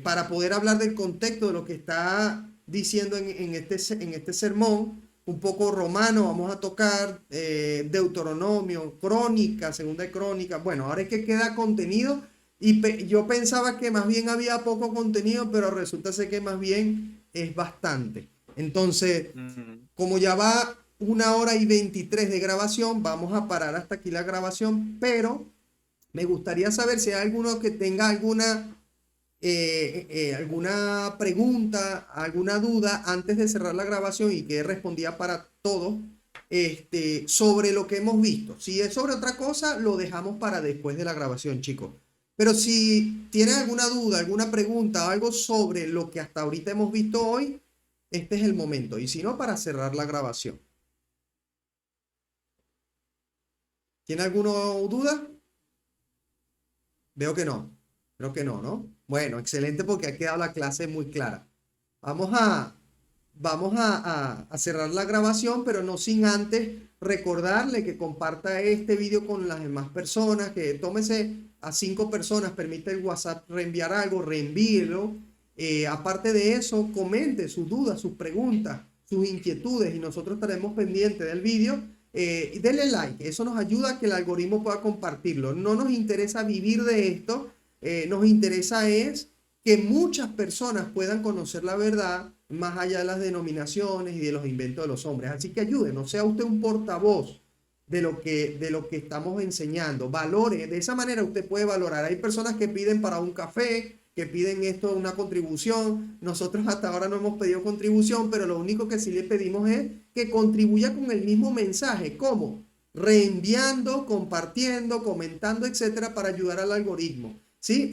para poder hablar del contexto de lo que está diciendo en este sermón. Un poco Romano, vamos a tocar Deuteronomio, Crónica, Segunda de Crónica. Bueno, ahora es que queda contenido y yo pensaba que más bien había poco contenido, pero resulta ser que más bien es bastante. Entonces, como ya va 1 hora y 23 de grabación, vamos a parar hasta aquí la grabación, pero me gustaría saber si hay alguno que tenga alguna pregunta, alguna duda antes de cerrar la grabación y que respondía para todos sobre lo que hemos visto. Si es sobre otra cosa, lo dejamos para después de la grabación, chicos. Pero si tienen alguna duda, alguna pregunta o algo sobre lo que hasta ahorita hemos visto hoy, este es el momento. Y si no, para cerrar la grabación. ¿Tiene alguna duda? Veo que no. Creo que no, ¿no? Bueno, excelente porque ha quedado la clase muy clara. Vamos a cerrar la grabación, pero no sin antes recordarle que comparta este video con las demás personas, que tómese a 5 personas, permite el WhatsApp reenviar algo, reenvíelo. Aparte de eso, comente sus dudas, sus preguntas, sus inquietudes y nosotros estaremos pendientes del video. Denle like, eso nos ayuda a que el algoritmo pueda compartirlo. No nos interesa vivir de esto, nos interesa es que muchas personas puedan conocer la verdad más allá de las denominaciones y de los inventos de los hombres. Así que ayúdenos, sea usted un portavoz de lo que estamos enseñando. Valore, de esa manera usted puede valorar. Hay personas que piden para un café, que piden esto, una contribución. Nosotros hasta ahora no hemos pedido contribución, pero lo único que sí le pedimos es que contribuya con el mismo mensaje. ¿Cómo? reenviando, compartiendo, comentando, etcétera, para ayudar al algoritmo. ¿Sí?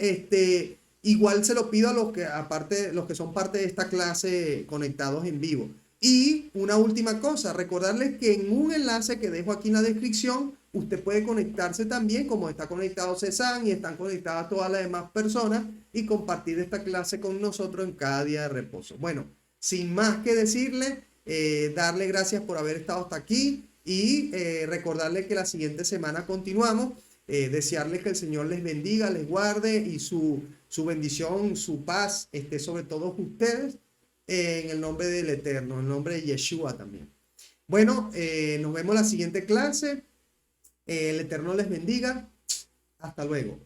Igual se lo pido a los que, aparte, los que son parte de esta clase conectados en vivo. Y una última cosa, recordarles que en un enlace que dejo aquí en la descripción, usted puede conectarse también, como está conectado César y están conectadas todas las demás personas, y compartir esta clase con nosotros en cada día de reposo. Bueno, sin más que decirle, darle gracias por haber estado hasta aquí y recordarle que la siguiente semana continuamos. Desearles que el Señor les bendiga, les guarde y su bendición, su paz esté sobre todos ustedes en el nombre del Eterno, en el nombre de Yeshua también. Bueno, nos vemos en la siguiente clase. El Eterno les bendiga. Hasta luego.